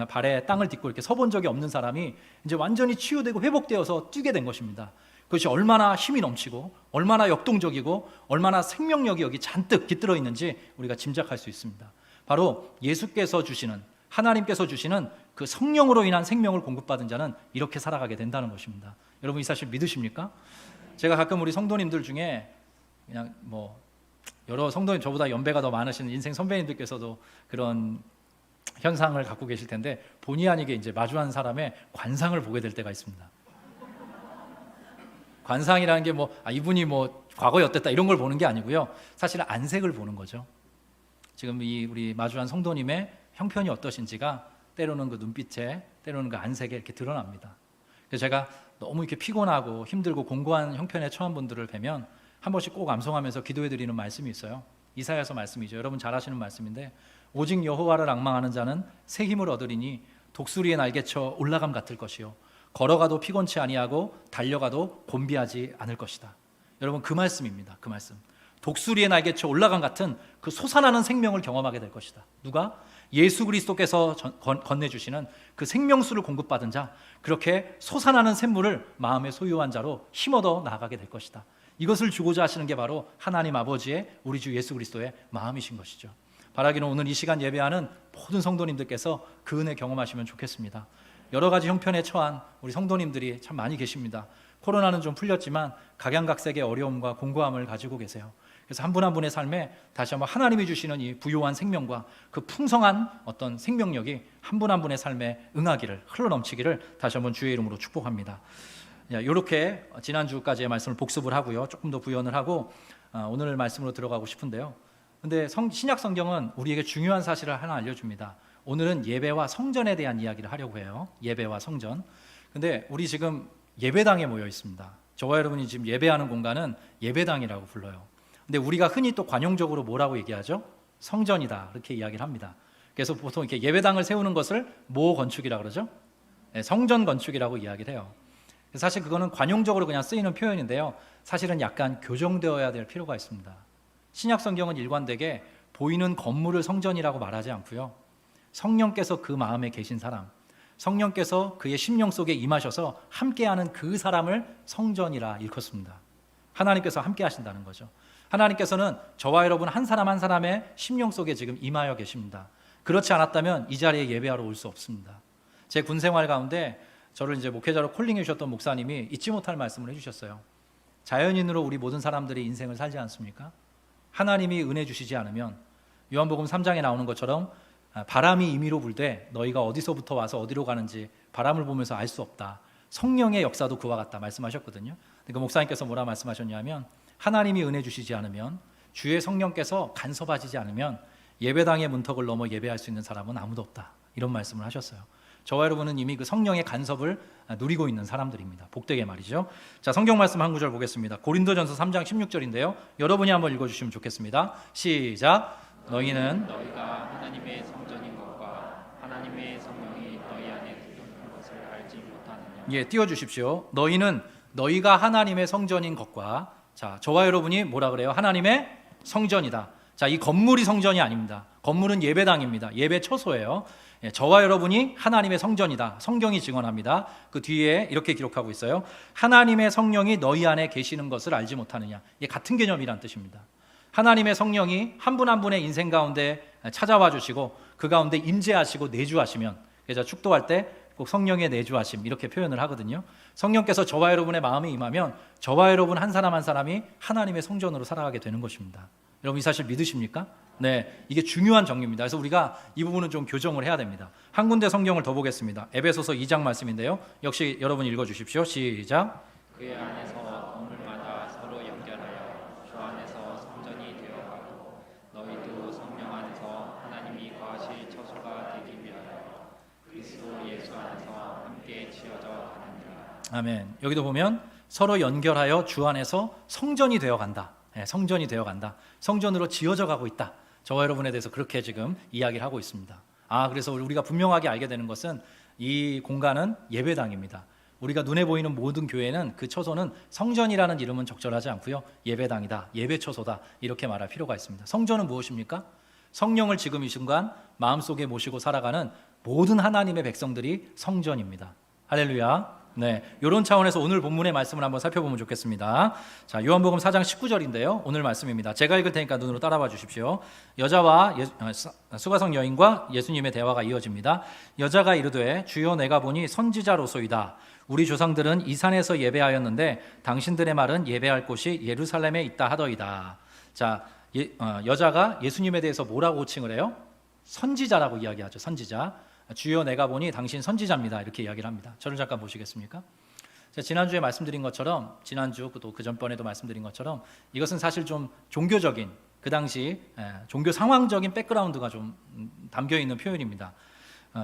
발에 땅을 딛고 이렇게 서본 적이 없는 사람이 이제 완전히 치유되고 회복되어서 뛰게 된 것입니다. 그것이 얼마나 힘이 넘치고 얼마나 역동적이고 얼마나 생명력이 여기 잔뜩 깃들어 있는지 우리가 짐작할 수 있습니다. 바로 예수께서 주시는, 하나님께서 주시는 그 성령으로 인한 생명을 공급받은 자는 이렇게 살아가게 된다는 것입니다. 여러분 이 사실 믿으십니까? 제가 가끔 우리 성도님들 중에 그냥 여러 성도님, 저보다 연배가 더 많으신 인생 선배님들께서도 그런 현상을 갖고 계실 텐데 본의 아니게 이제 마주한 사람의 관상을 보게 될 때가 있습니다. 관상이라는 게 이분이 과거에 어땠다 이런 걸 보는 게 아니고요. 사실은 안색을 보는 거죠. 지금 우리 마주한 성도님의 형편이 어떠신지가 때로는 그 눈빛에, 때로는 그 안색에 이렇게 드러납니다. 그래서 제가 너무 이렇게 피곤하고 힘들고 공고한 형편에 처한 분들을 뵈면 한 번씩 꼭 암송하면서 기도해드리는 말씀이 있어요. 이사야서 말씀이죠. 여러분 잘 아시는 말씀인데 오직 여호와를 앙망하는 자는 새 힘을 얻으리니 독수리의 날개쳐 올라감 같을 것이요 걸어가도 피곤치 아니하고 달려가도 곤비하지 않을 것이다. 여러분 그 말씀입니다. 그 말씀. 독수리의 날개쳐 올라감 같은 그 솟아나는 생명을 경험하게 될 것이다. 누가? 예수 그리스도께서 건네주시는 그 생명수를 공급받은 자, 그렇게 솟아나는 샘물을 마음에 소유한 자로 힘어더 나아가게 될 것이다. 이것을 주고자 하시는 게 바로 하나님 아버지의 우리 주 예수 그리스도의 마음이신 것이죠. 바라기는 오늘 이 시간 예배하는 모든 성도님들께서 그 은혜 경험하시면 좋겠습니다. 여러 가지 형편에 처한 우리 성도님들이 참 많이 계십니다. 코로나는 좀 풀렸지만 각양각색의 어려움과 공고함을 가지고 계세요. 그래서 한 분 한 분의 삶에 다시 한번 하나님이 주시는 이 부요한 생명과 그 풍성한 어떤 생명력이 한 분 한 분의 삶에 응하기를, 흘러넘치기를 다시 한번 주의 이름으로 축복합니다. 이렇게 지난주까지의 말씀을 복습을 하고요. 조금 더 부연을 하고 오늘 말씀으로 들어가고 싶은데요. 근데 신약 성경은 우리에게 중요한 사실을 하나 알려줍니다. 오늘은 예배와 성전에 대한 이야기를 하려고 해요. 예배와 성전. 근데 우리 지금 예배당에 모여 있습니다. 저와 여러분이 지금 예배하는 공간은 예배당이라고 불러요. 근데 우리가 흔히 또 관용적으로 뭐라고 얘기하죠? 성전이다 이렇게 이야기를 합니다. 그래서 보통 이렇게 예배당을 세우는 것을 뭐 건축이라고 그러죠? 성전 건축이라고 이야기를 해요. 사실 그거는 관용적으로 그냥 쓰이는 표현인데요. 사실은 약간 교정되어야 될 필요가 있습니다. 신약 성경은 일관되게 보이는 건물을 성전이라고 말하지 않고요. 성령께서 그 마음에 계신 사람, 성령께서 그의 심령 속에 임하셔서 함께하는 그 사람을 성전이라 일컫습니다. 하나님께서 함께 하신다는 거죠. 하나님께서는 저와 여러분 한 사람 한 사람의 심령 속에 지금 임하여 계십니다. 그렇지 않았다면 이 자리에 예배하러 올 수 없습니다. 제 군 생활 가운데 저를 이제 목회자로 콜링해 주셨던 목사님이 잊지 못할 말씀을 해주셨어요. 자연인으로 우리 모든 사람들이 인생을 살지 않습니까? 하나님이 은혜 주시지 않으면 요한복음 3장에 나오는 것처럼 바람이 임의로 불되 너희가 어디서부터 와서 어디로 가는지 바람을 보면서 알 수 없다. 성령의 역사도 그와 같다 말씀하셨거든요. 그 목사님께서 뭐라 말씀하셨냐면 하나님이 은혜 주시지 않으면 주의 성령께서 간섭하시지 않으면 예배당의 문턱을 넘어 예배할 수 있는 사람은 아무도 없다. 이런 말씀을 하셨어요. 저와 여러분은 이미 그 성령의 간섭을 누리고 있는 사람들입니다. 복되게 말이죠. 자, 성경 말씀 한 구절 보겠습니다. 고린도전서 3장 16절인데요. 여러분이 한번 읽어주시면 좋겠습니다. 시작. 너희가 하나님의 성전인 것과 하나님의 성령이 너희 안에 들어있는 것을 알지 못하느냐. 예, 띄워주십시오. 너희가 하나님의 성전인 것과, 자, 저와 여러분이 뭐라 그래요? 하나님의 성전이다. 자, 이 건물이 성전이 아닙니다. 건물은 예배당입니다. 예배 처소예요. 예, 저와 여러분이 하나님의 성전이다. 성경이 증언합니다. 그 뒤에 이렇게 기록하고 있어요. 하나님의 성령이 너희 안에 계시는 것을 알지 못하느냐. 이게 같은 개념이란 뜻입니다. 하나님의 성령이 한 분 한 분의 인생 가운데 찾아와 주시고 그 가운데 임재하시고 내주하시면, 그래서 축도할 때 꼭 성령의 내주하심 이렇게 표현을 하거든요. 성령께서 저와 여러분의 마음에 임하면 저와 여러분 한 사람 한 사람이 하나님의 성전으로 살아가게 되는 것입니다. 여러분 이 사실 믿으십니까? 네, 이게 중요한 정리입니다. 그래서 우리가 이 부분은 좀 교정을 해야 됩니다. 한 군데 성경을 더 보겠습니다. 에베소서 2장 말씀인데요. 역시 여러분 읽어주십시오. 시작. 그 안에서 건물마다 서로 연결하여 주 안에서 성전이 되어가고 너희도 성령 안에서 하나님이 거하실 처소가 되기 위하여 그리스도 예수 안에서 함께 지어져 가느니라. 아멘. 여기도 보면 서로 연결하여 주 안에서 성전이 되어간다. 네, 성전이 되어간다. 성전으로 지어져 가고 있다. 저와 여러분에 대해서 그렇게 지금 이야기를 하고 있습니다. 그래서 우리가 분명하게 알게 되는 것은 이 공간은 예배당입니다. 우리가 눈에 보이는 모든 교회는 그 처소는 성전이라는 이름은 적절하지 않고요. 예배당이다, 예배처소다 이렇게 말할 필요가 있습니다. 성전은 무엇입니까? 성령을 지금 이 순간 마음속에 모시고 살아가는 모든 하나님의 백성들이 성전입니다. 할렐루야. 네, 이런 차원에서 오늘 본문의 말씀을 한번 살펴보면 좋겠습니다. 자, 요한복음 4장 19절인데요. 오늘 말씀입니다. 제가 읽을 테니까 눈으로 따라봐 주십시오. 여자와 수가성 여인과 예수님의 대화가 이어집니다. 여자가 이르되 주여 내가 보니 선지자로소이다. 우리 조상들은 이 산에서 예배하였는데 당신들의 말은 예배할 곳이 예루살렘에 있다 하더이다. 자, 여자가 예수님에 대해서 뭐라고 호칭을 해요? 선지자라고 이야기하죠. 선지자. 주여 내가 보니 당신 선지자입니다. 이렇게 이야기를 합니다. 저를 잠깐 보시겠습니까? 제가 지난주에 말씀드린 것처럼, 지난주 또 그 전번에도 말씀드린 것처럼 이것은 사실 좀 종교적인, 그 당시 종교 상황적인 백그라운드가 좀 담겨있는 표현입니다.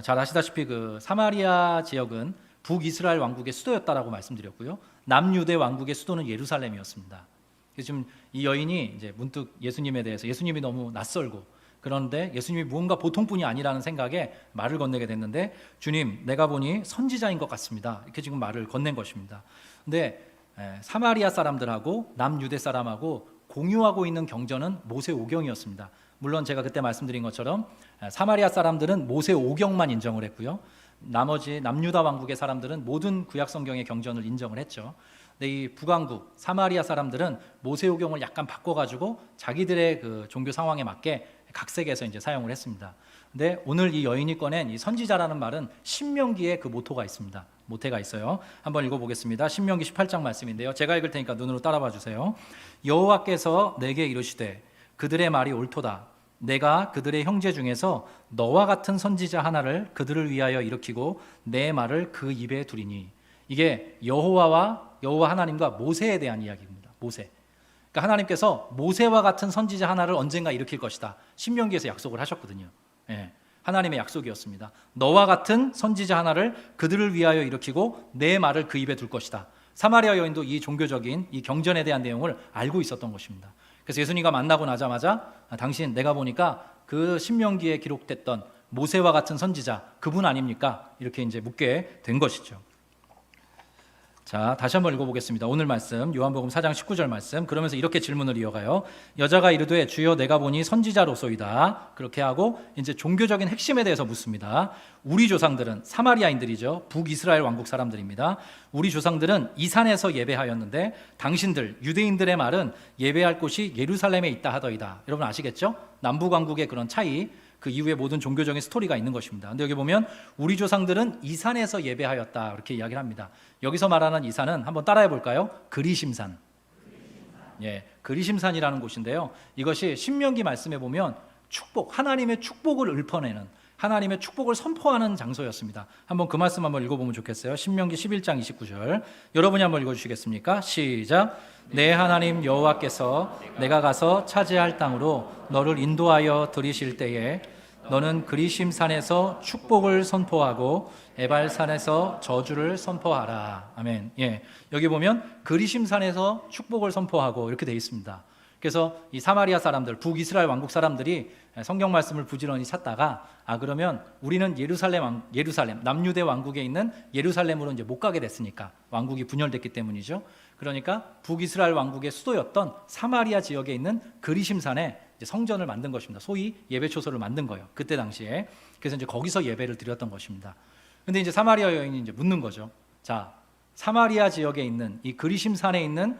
잘 아시다시피 그 사마리아 지역은 북이스라엘 왕국의 수도였다라고 말씀드렸고요. 남유대 왕국의 수도는 예루살렘이었습니다. 그래서 지금 이 여인이 이제 문득 예수님에 대해서, 예수님이 너무 낯설고 그런데 예수님이 무언가 보통뿐이 아니라는 생각에 말을 건네게 됐는데, 주님 내가 보니 선지자인 것 같습니다. 이렇게 지금 말을 건넨 것입니다. 근데 사마리아 사람들하고 남유대 사람하고 공유하고 있는 경전은 모세오경이었습니다. 물론 제가 그때 말씀드린 것처럼 사마리아 사람들은 모세오경만 인정을 했고요. 나머지 남유다 왕국의 사람들은 모든 구약 성경의 경전을 인정을 했죠. 근데 이 북왕국 사마리아 사람들은 모세오경을 약간 바꿔가지고 자기들의 그 종교 상황에 맞게 각색해서 이제 사용을 했습니다. 근데 오늘 이 여인이 꺼낸 이 선지자라는 말은 신명기에 그 모토가 있습니다. 모태가 있어요. 한번 읽어보겠습니다. 신명기 18장 말씀인데요. 제가 읽을 테니까 눈으로 따라봐 주세요. 여호와께서 내게 이르시되 그들의 말이 옳도다. 내가 그들의 형제 중에서 너와 같은 선지자 하나를 그들을 위하여 일으키고 내 말을 그 입에 두리니. 이게 여호와 하나님과 모세에 대한 이야기입니다. 모세. 그러니까 하나님께서 모세와 같은 선지자 하나를 언젠가 일으킬 것이다. 신명기에서 약속을 하셨거든요. 예, 하나님의 약속이었습니다. 너와 같은 선지자 하나를 그들을 위하여 일으키고 내 말을 그 입에 둘 것이다. 사마리아 여인도 이 종교적인 이 경전에 대한 내용을 알고 있었던 것입니다. 그래서 예수님과 만나고 나자마자 당신 내가 보니까 그 신명기에 기록됐던 모세와 같은 선지자 그분 아닙니까? 이렇게 이제 묻게 된 것이죠. 자, 다시 한번 읽어보겠습니다. 오늘 말씀 요한복음 4장 19절 말씀. 그러면서 이렇게 질문을 이어가요. 여자가 이르되 주여 내가 보니 선지자로소이다. 그렇게 하고 이제 종교적인 핵심에 대해서 묻습니다. 우리 조상들은 사마리아인들이죠. 북이스라엘 왕국 사람들입니다. 우리 조상들은 이 산에서 예배하였는데 당신들 유대인들의 말은 예배할 곳이 예루살렘에 있다 하더이다. 여러분 아시겠죠? 남북 왕국의 그런 차이, 그 이후에 모든 종교적인 스토리가 있는 것입니다. 근데 여기 보면 우리 조상들은 이 산에서 예배하였다 이렇게 이야기를 합니다. 여기서 말하는 이 산은 한번 따라해 볼까요? 그리심산. 예, 그리심산이라는 곳인데요. 이것이 신명기 말씀에 보면 축복, 하나님의 축복을 읊어내는, 하나님의 축복을 선포하는 장소였습니다. 한번 그 말씀 한번 읽어보면 좋겠어요. 신명기 11장 29절. 여러분이 한번 읽어주시겠습니까? 시작. 내 하나님 여호와께서 내가 가서 차지할 땅으로 너를 인도하여 들이실 때에 너는 그리심산에서 축복을 선포하고 에발산에서 저주를 선포하라. 아멘. 예, 여기 보면 그리심산에서 축복을 선포하고 이렇게 되어 있습니다. 그래서 이 사마리아 사람들, 북이스라엘 왕국 사람들이 성경 말씀을 부지런히 찾다가 그러면 우리는 예루살렘 남유대 왕국에 있는 예루살렘으로 이제 못 가게 됐으니까, 왕국이 분열됐기 때문이죠. 그러니까 북이스라엘 왕국의 수도였던 사마리아 지역에 있는 그리심산에 이제 성전을 만든 것입니다. 소위 예배초소를 만든 거예요. 그때 당시에. 그래서 이제 거기서 예배를 드렸던 것입니다. 근데 이제 사마리아 여인이 이제 묻는 거죠. 자, 사마리아 지역에 있는 이 그리심산에 있는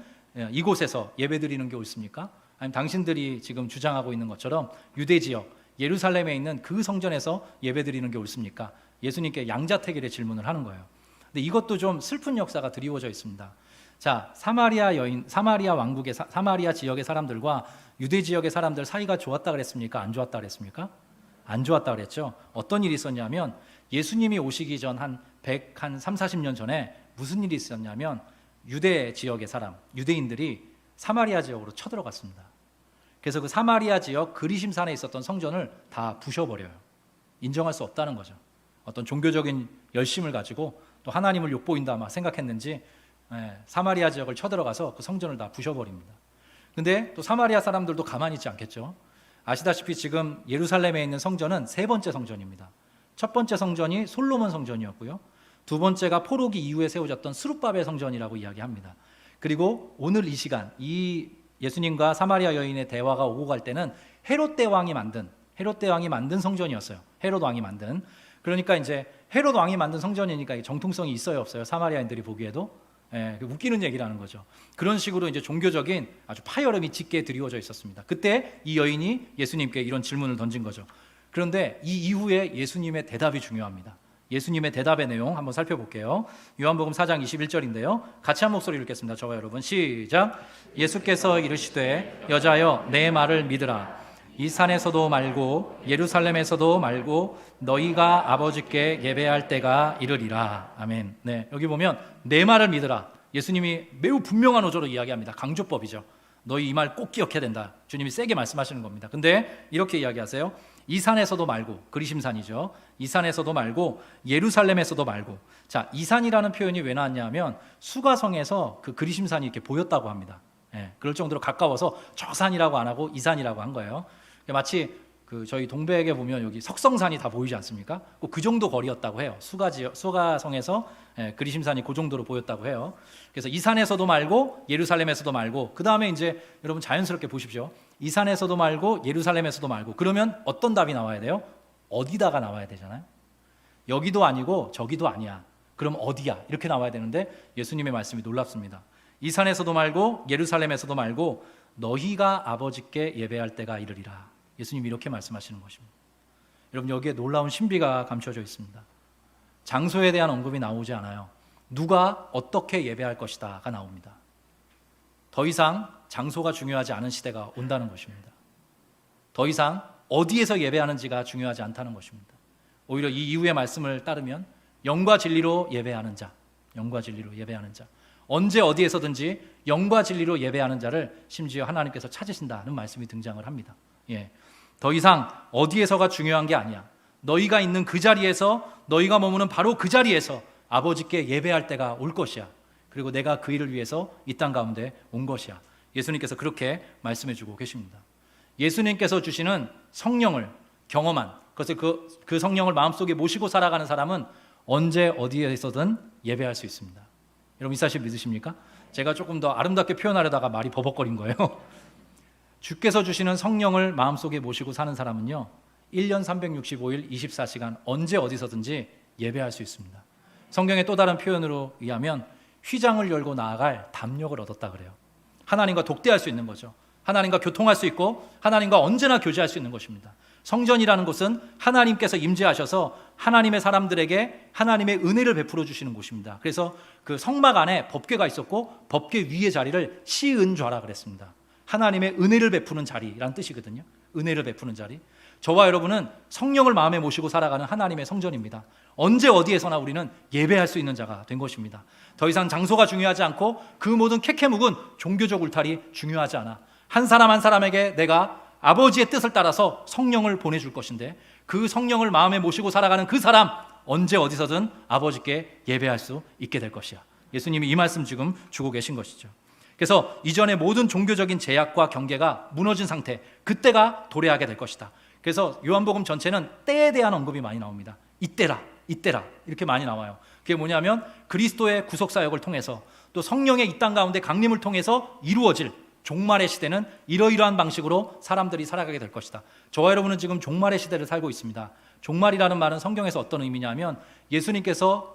이곳에서 예배 드리는 게 옳습니까? 아니면 당신들이 지금 주장하고 있는 것처럼 유대 지역 예루살렘에 있는 그 성전에서 예배 드리는 게 옳습니까? 예수님께 양자택일의 질문을 하는 거예요. 근데 이것도 좀 슬픈 역사가 드리워져 있습니다. 자, 사마리아 왕국의 사마리아 지역의 사람들과 유대 지역의 사람들 사이가 좋았다 그랬습니까? 안 좋았다 그랬습니까? 안 좋았다 그랬죠. 어떤 일이 있었냐면 예수님이 오시기 전 한 30-40년 전에 무슨 일이 있었냐면 유대 지역의 사람, 유대인들이 사마리아 지역으로 쳐들어갔습니다. 그래서 그 사마리아 지역 그리심산에 있었던 성전을 다 부셔버려요. 인정할 수 없다는 거죠. 어떤 종교적인 열심을 가지고 또 하나님을 욕보인다 막 생각했는지 사마리아 지역을 쳐들어가서 그 성전을 다 부셔버립니다. 근데 또 사마리아 사람들도 가만히 있지 않겠죠. 아시다시피 지금 예루살렘에 있는 성전은 세 번째 성전입니다. 첫 번째 성전이 솔로몬 성전이었고요. 두 번째가 포로기 이후에 세워졌던 스룹바벨 성전이라고 이야기합니다. 그리고 오늘 이 시간 이 예수님과 사마리아 여인의 대화가 오고 갈 때는 헤롯 대왕이 만든 성전이었어요. 헤롯 왕이 만든. 그러니까 이제 헤롯 왕이 만든 성전이니까 정통성이 있어요, 없어요? 사마리아인들이 보기에도 웃기는 얘기라는 거죠. 그런 식으로 이제 종교적인 아주 파열음이 짙게 드리워져 있었습니다. 그때 이 여인이 예수님께 이런 질문을 던진 거죠. 그런데 이 이후에 예수님의 대답이 중요합니다. 예수님의 대답의 내용 한번 살펴볼게요. 요한복음 4장 21절인데요. 같이 한 목소리 읽겠습니다. 저와 여러분 시작. 예수께서 이르시되 여자여 내 말을 믿으라. 이 산에서도 말고 예루살렘에서도 말고 너희가 아버지께 예배할 때가 이르리라. 아멘. 네, 여기 보면 내 말을 믿으라. 예수님이 매우 분명한 어조로 이야기합니다. 강조법이죠. 너희 이 말 꼭 기억해야 된다. 주님이 세게 말씀하시는 겁니다. 근데 이렇게 이야기하세요. 이 산에서도 말고, 그리심산이죠. 이 산에서도 말고 예루살렘에서도 말고. 자, 이 산이라는 표현이 왜 나왔냐면 수가성에서 그 그리심산이 이렇게 보였다고 합니다. 그럴 정도로 가까워서 저 산이라고 안 하고 이 산이라고 한 거예요. 마치 그 저희 동백에 보면 여기 석성산이 다 보이지 않습니까? 꼭 그 정도 거리였다고 해요. 수가성에서 그리심산이 그 정도로 보였다고 해요. 그래서 이 산에서도 말고 예루살렘에서도 말고, 그 다음에 이제 여러분 자연스럽게 보십시오. 이 산에서도 말고 예루살렘에서도 말고. 그러면 어떤 답이 나와야 돼요? 어디다가 나와야 되잖아요. 여기도 아니고 저기도 아니야. 그럼 어디야? 이렇게 나와야 되는데 예수님의 말씀이 놀랍습니다. 이 산에서도 말고 예루살렘에서도 말고 너희가 아버지께 예배할 때가 이르리라. 예수님이 이렇게 말씀하시는 것입니다. 여러분, 여기에 놀라운 신비가 감춰져 있습니다. 장소에 대한 언급이 나오지 않아요. 누가 어떻게 예배할 것이다가 나옵니다. 더 이상 장소가 중요하지 않은 시대가 온다는 것입니다. 더 이상 어디에서 예배하는지가 중요하지 않다는 것입니다. 오히려 이 이후의 말씀을 따르면 영과 진리로 예배하는 자, 영과 진리로 예배하는 자, 언제 어디에서든지 영과 진리로 예배하는 자를 심지어 하나님께서 찾으신다는 말씀이 등장을 합니다. 더 이상 어디에서가 중요한 게 아니야. 너희가 있는 그 자리에서, 너희가 머무는 바로 그 자리에서 아버지께 예배할 때가 올 것이야. 그리고 내가 그 일을 위해서 이 땅 가운데 온 것이야. 예수님께서 그렇게 말씀해 주고 계십니다. 예수님께서 주시는 성령을 경험한, 그것을 그 성령을 마음속에 모시고 살아가는 사람은 언제 어디에서든 예배할 수 있습니다. 여러분 이 사실 믿으십니까? 제가 조금 더 아름답게 표현하려다가 말이 버벅거린 거예요. 주께서 주시는 성령을 마음속에 모시고 사는 사람은요 1년 365일 24시간 언제 어디서든지 예배할 수 있습니다. 성경의 또 다른 표현으로 의하면 휘장을 열고 나아갈 담력을 얻었다 그래요. 하나님과 독대할 수 있는 거죠. 하나님과 교통할 수 있고 하나님과 언제나 교제할 수 있는 것입니다. 성전이라는 곳은 하나님께서 임재하셔서 하나님의 사람들에게 하나님의 은혜를 베풀어 주시는 곳입니다. 그래서 그 성막 안에 법궤가 있었고 법궤 위의 자리를 시은좌라 그랬습니다. 하나님의 은혜를 베푸는 자리라는 뜻이거든요. 은혜를 베푸는 자리. 저와 여러분은 성령을 마음에 모시고 살아가는 하나님의 성전입니다. 언제 어디에서나 우리는 예배할 수 있는 자가 된 것입니다. 더 이상 장소가 중요하지 않고 그 모든 캐캐묵은 종교적 울타리 중요하지 않아. 한 사람 한 사람에게 내가 아버지의 뜻을 따라서 성령을 보내줄 것인데 그 성령을 마음에 모시고 살아가는 그 사람 언제 어디서든 아버지께 예배할 수 있게 될 것이야. 예수님이 이 말씀 지금 주고 계신 것이죠. 그래서 이전의 모든 종교적인 제약과 경계가 무너진 상태, 그때가 도래하게 될 것이다. 그래서 요한복음 전체는 때에 대한 언급이 많이 나옵니다. 이때라 이렇게 많이 나와요. 그게 뭐냐면 그리스도의 구속사역을 통해서 또 성령의 이 땅 가운데 강림을 통해서 이루어질 종말의 시대는 이러이러한 방식으로 사람들이 살아가게 될 것이다. 저와 여러분은 지금 종말의 시대를 살고 있습니다. 종말이라는 말은 성경에서 어떤 의미냐면 예수님께서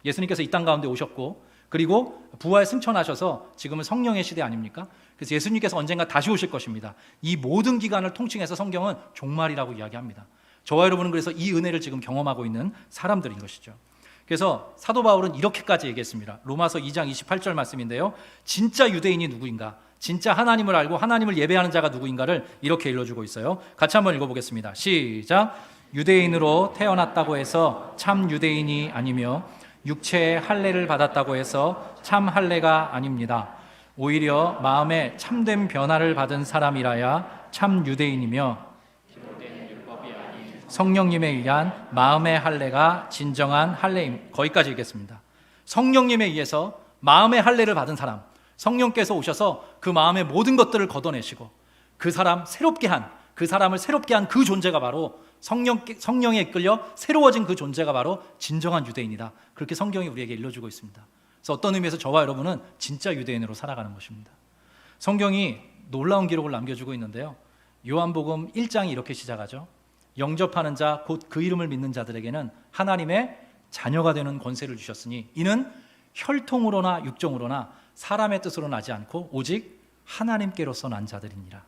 이 땅 가운데 오셨고 그리고 부활 승천하셔서 지금은 성령의 시대 아닙니까? 그래서 예수님께서 언젠가 다시 오실 것입니다. 이 모든 기간을 통칭해서 성경은 종말이라고 이야기합니다. 저와 여러분은 그래서 이 은혜를 지금 경험하고 있는 사람들인 것이죠. 그래서 사도 바울은 이렇게까지 얘기했습니다. 로마서 2장 28절 말씀인데요. 진짜 유대인이 누구인가? 진짜 하나님을 알고 하나님을 예배하는 자가 누구인가를 이렇게 일러주고 있어요. 같이 한번 읽어보겠습니다. 시작. 유대인으로 태어났다고 해서 참 유대인이 아니며 육체의 할례를 받았다고 해서 참 할례가 아닙니다. 오히려 마음에 참된 변화를 받은 사람이라야 참 유대인이며 성령님에 의한 마음의 할례가 진정한 할례임. 거기까지 읽겠습니다. 성령님에 의해서 마음의 할례를 받은 사람, 성령께서 오셔서 그 마음의 모든 것들을 걷어내시고 그 사람을 새롭게 한 그 존재가 바로 성령에 이끌려 새로워진 그 존재가 바로 진정한 유대인이다. 그렇게 성경이 우리에게 일러주고 있습니다. 그래서 어떤 의미에서 저와 여러분은 진짜 유대인으로 살아가는 것입니다. 성경이 놀라운 기록을 남겨주고 있는데요. 요한복음 1장이 이렇게 시작하죠. 영접하는 자 곧 그 이름을 믿는 자들에게는 하나님의 자녀가 되는 권세를 주셨으니 이는 혈통으로나 육정으로나 사람의 뜻으로 나지 않고 오직 하나님께로서 난 자들이니라.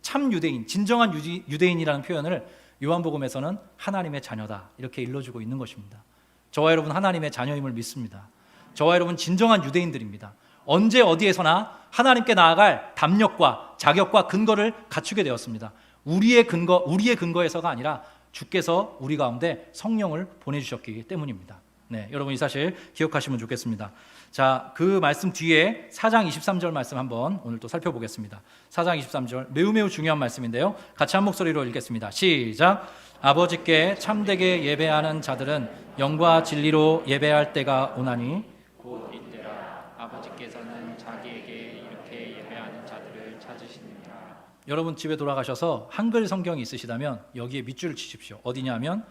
참 유대인, 진정한 유대인이라는 표현을 요한복음에서는 하나님의 자녀다 이렇게 일러주고 있는 것입니다. 저와 여러분 하나님의 자녀임을 믿습니다. 저와 여러분 진정한 유대인들입니다. 언제 어디에서나 하나님께 나아갈 담력과 자격과 근거를 갖추게 되었습니다. 우리의 근거에서가 아니라 주께서 우리 가운데 성령을 보내주셨기 때문입니다. 네, 여러분 이 사실 기억하시면 좋겠습니다. 자, 그 말씀 뒤에 4장 23절 말씀 한번 오늘 또 살펴보겠습니다. 4장 23절 매우 중요한 말씀인데요. 같이 한 목소리로 읽겠습니다. 시작. 아버지께 참되게 예배하는 자들은 영과 진리로 예배할 때가 오나니 곧 이때라 아버지께서는 자기에게 이렇게 예배하는 자들을 찾으시느니라. 여러분 집에 돌아가셔서 한글 성경이 있으시다면 여기에 밑줄을 치십시오. 어디냐면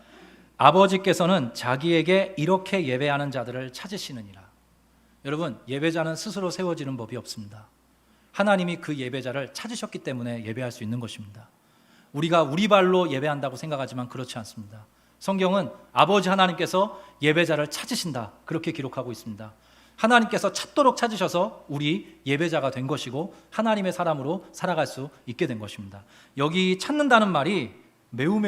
아버지께서는 자기에게 이렇게 예배하는 자들을 찾으시느니라. 여러분 예배자는 스스로 세워지는 법이 없습니다. 하나님이 그 예배자를 찾으셨기 때문에 예배할 수 있는 것입니다. 우리가 우리 발로 예배한다고 생각하지만 그렇지 않습니다. 성경은 아버지 하나님께서 예배자를 찾으신다 그렇게 기록하고 있습니다. 하나님께서 찾도록 찾으셔서 우리 예배자가 된 것이고 하나님의 사람으로 살아갈 수 있게 된 것입니다. 여기 찾는다는 말이 매우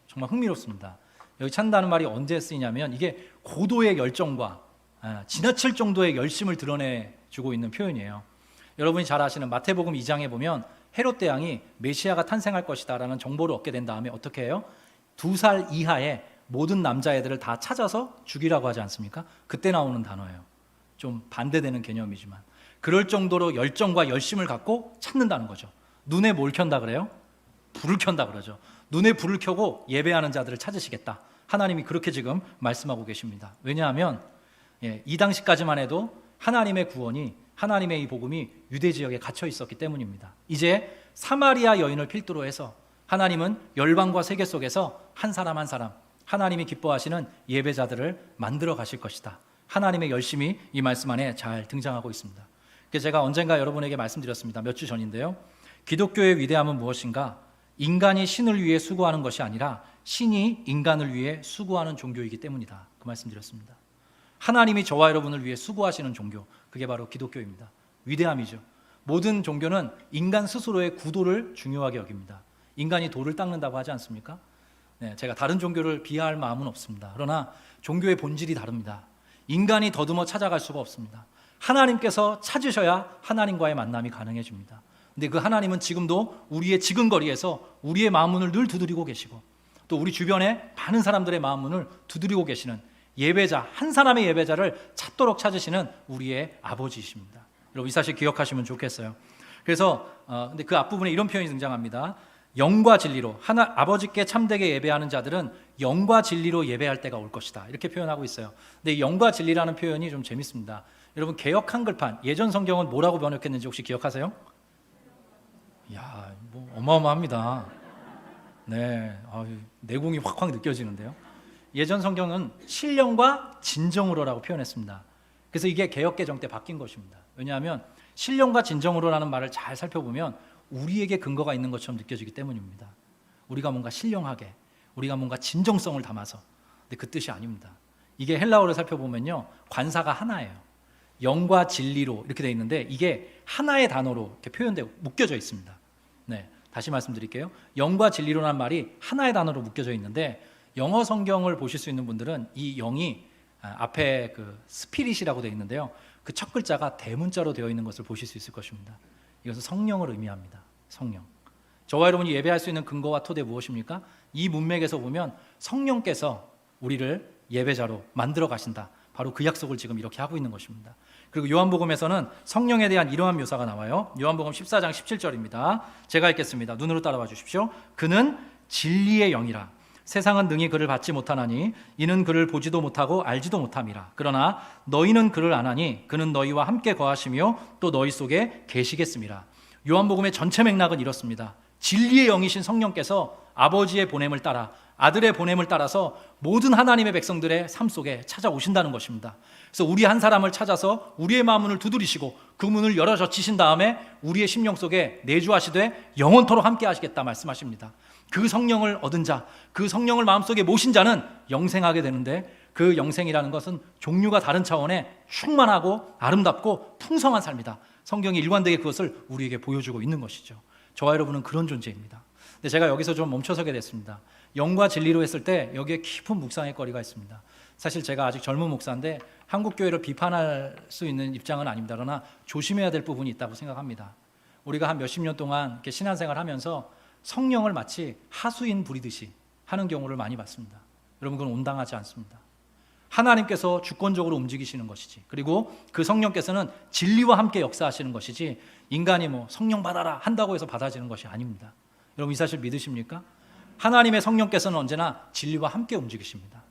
정말 흥미롭습니다. 여기 찾는다는 말이 언제 쓰이냐면 이게 고도의 열정과 지나칠 정도의 열심을 드러내주고 있는 표현이에요. 여러분이 잘 아시는 마태복음 2장에 보면 헤롯 대왕이 메시아가 탄생할 것이다 라는 정보를 얻게 된 다음에 어떻게 해요? 2살 이하의 모든 남자애들을 다 찾아서 죽이라고 하지 않습니까? 그때 나오는 단어예요. 좀 반대되는 개념이지만 그럴 정도로 열정과 열심을 갖고 찾는다는 거죠. 눈에 뭘 켠다 그래요? 불을 켠다 그러죠. 눈에 불을 켜고 예배하는 자들을 찾으시겠다. 하나님이 그렇게 지금 말씀하고 계십니다. 왜냐하면 이 당시까지만 해도 하나님의 구원이 하나님의 이 복음이 유대 지역에 갇혀 있었기 때문입니다. 이제 사마리아 여인을 필두로 해서 하나님은 열방과 세계 속에서 한 사람 한 사람 하나님이 기뻐하시는 예배자들을 만들어 가실 것이다. 하나님의 열심이 이 말씀 안에 잘 등장하고 있습니다. 그래서 제가 언젠가 여러분에게 말씀드렸습니다. 몇 주 전인데요. 기독교의 위대함은 무엇인가? 인간이 신을 위해 수고하는 것이 아니라 신이 인간을 위해 수고하는 종교이기 때문이다. 그 말씀드렸습니다. 하나님이 저와 여러분을 위해 수고하시는 종교, 그게 바로 기독교입니다. 위대함이죠. 모든 종교는 인간 스스로의 구도를 중요하게 여깁니다. 인간이 돌을 닦는다고 하지 않습니까? 네, 제가 다른 종교를 비하할 마음은 없습니다. 그러나 종교의 본질이 다릅니다. 인간이 더듬어 찾아갈 수가 없습니다. 하나님께서 찾으셔야 하나님과의 만남이 가능해집니다. 근데 그 하나님은 지금도 우리의 지근거리에서 우리의 마음 문을 늘 두드리고 계시고 또 우리 주변에 많은 사람들의 마음 문을 두드리고 계시는 예배자, 한 사람의 예배자를 찾도록 찾으시는 우리의 아버지이십니다. 여러분 이 사실 기억하시면 좋겠어요. 그래서 근데 그 앞부분에 이런 표현이 등장합니다. 영과 진리로 아버지께 참되게 예배하는 자들은 영과 진리로 예배할 때가 올 것이다. 이렇게 표현하고 있어요. 근데 이 영과 진리라는 표현이 좀 재밌습니다. 여러분 개역 한글판 예전 성경은 뭐라고 번역했는지 혹시 기억하세요? 이야, 뭐 어마어마합니다. 네, 내공이 확확 느껴지는데요. 예전 성경은 신령과 진정으로라고 표현했습니다. 그래서 이게 개역 개정 때 바뀐 것입니다. 왜냐하면 신령과 진정으로라는 말을 잘 살펴보면 우리에게 근거가 있는 것처럼 느껴지기 때문입니다. 우리가 뭔가 신령하게, 우리가 뭔가 진정성을 담아서. 근데 그 뜻이 아닙니다. 이게 헬라어를 살펴보면요, 관사가 하나예요. 영과 진리로 이렇게 돼 있는데 이게 하나의 단어로 이렇게 표현되고 묶여져 있습니다. 네, 다시 말씀드릴게요. 영과 진리로라는 말이 하나의 단어로 묶여져 있는데 영어 성경을 보실 수 있는 분들은 이 영이 앞에 그 스피릿이라고 되어 있는데요. 그 첫 글자가 대문자로 되어 있는 것을 보실 수 있을 것입니다. 이것은 성령을 의미합니다. 성령. 저와 여러분이 예배할 수 있는 근거와 토대 무엇입니까? 이 문맥에서 보면 성령께서 우리를 예배자로 만들어 가신다. 바로 그 약속을 지금 이렇게 하고 있는 것입니다. 그리고 요한복음에서는 성령에 대한 이러한 묘사가 나와요. 요한복음 14장 17절입니다. 제가 읽겠습니다. 눈으로 따라와 주십시오. 그는 진리의 영이라. 세상은 능히 그를 받지 못하나니 이는 그를 보지도 못하고 알지도 못함이라. 그러나 너희는 그를 아나니 그는 너희와 함께 거하시며 또 너희 속에 계시겠음이라. 요한복음의 전체 맥락은 이렇습니다. 진리의 영이신 성령께서 아버지의 보냄을 따라 아들의 보냄을 따라서 모든 하나님의 백성들의 삶 속에 찾아오신다는 것입니다. 그래서 우리 한 사람을 찾아서 우리의 마음 문을 두드리시고 그 문을 열어 젖히신 다음에 우리의 심령 속에 내주하시되 영원토록 함께 하시겠다 말씀하십니다. 그 성령을 얻은 자, 그 성령을 마음속에 모신 자는 영생하게 되는데 그 영생이라는 것은 종류가 다른 차원의 충만하고 아름답고 풍성한 삶이다. 성경이 일관되게 그것을 우리에게 보여주고 있는 것이죠. 저와 여러분은 그런 존재입니다. 근데 제가 여기서 좀 멈춰서게 됐습니다. 영과 진리로 했을 때 여기에 깊은 묵상의 거리가 있습니다. 사실 제가 아직 젊은 목사인데 한국 교회를 비판할 수 있는 입장은 아닙니다. 그러나 조심해야 될 부분이 있다고 생각합니다. 우리가 한 몇십 년 동안 이렇게 신앙생활 하면서 성령을 마치 하수인 부리듯이 하는 경우를 많이 봤습니다. 여러분 그건 온당하지 않습니다. 하나님께서 주권적으로 움직이시는 것이지, 그리고 그 성령께서는 진리와 함께 역사하시는 것이지 인간이 뭐 성령 받아라 한다고 해서 받아지는 것이 아닙니다. 여러분 이 사실 믿으십니까? 하나님의 성령께서는 언제나 진리와 함께 움직이십니다.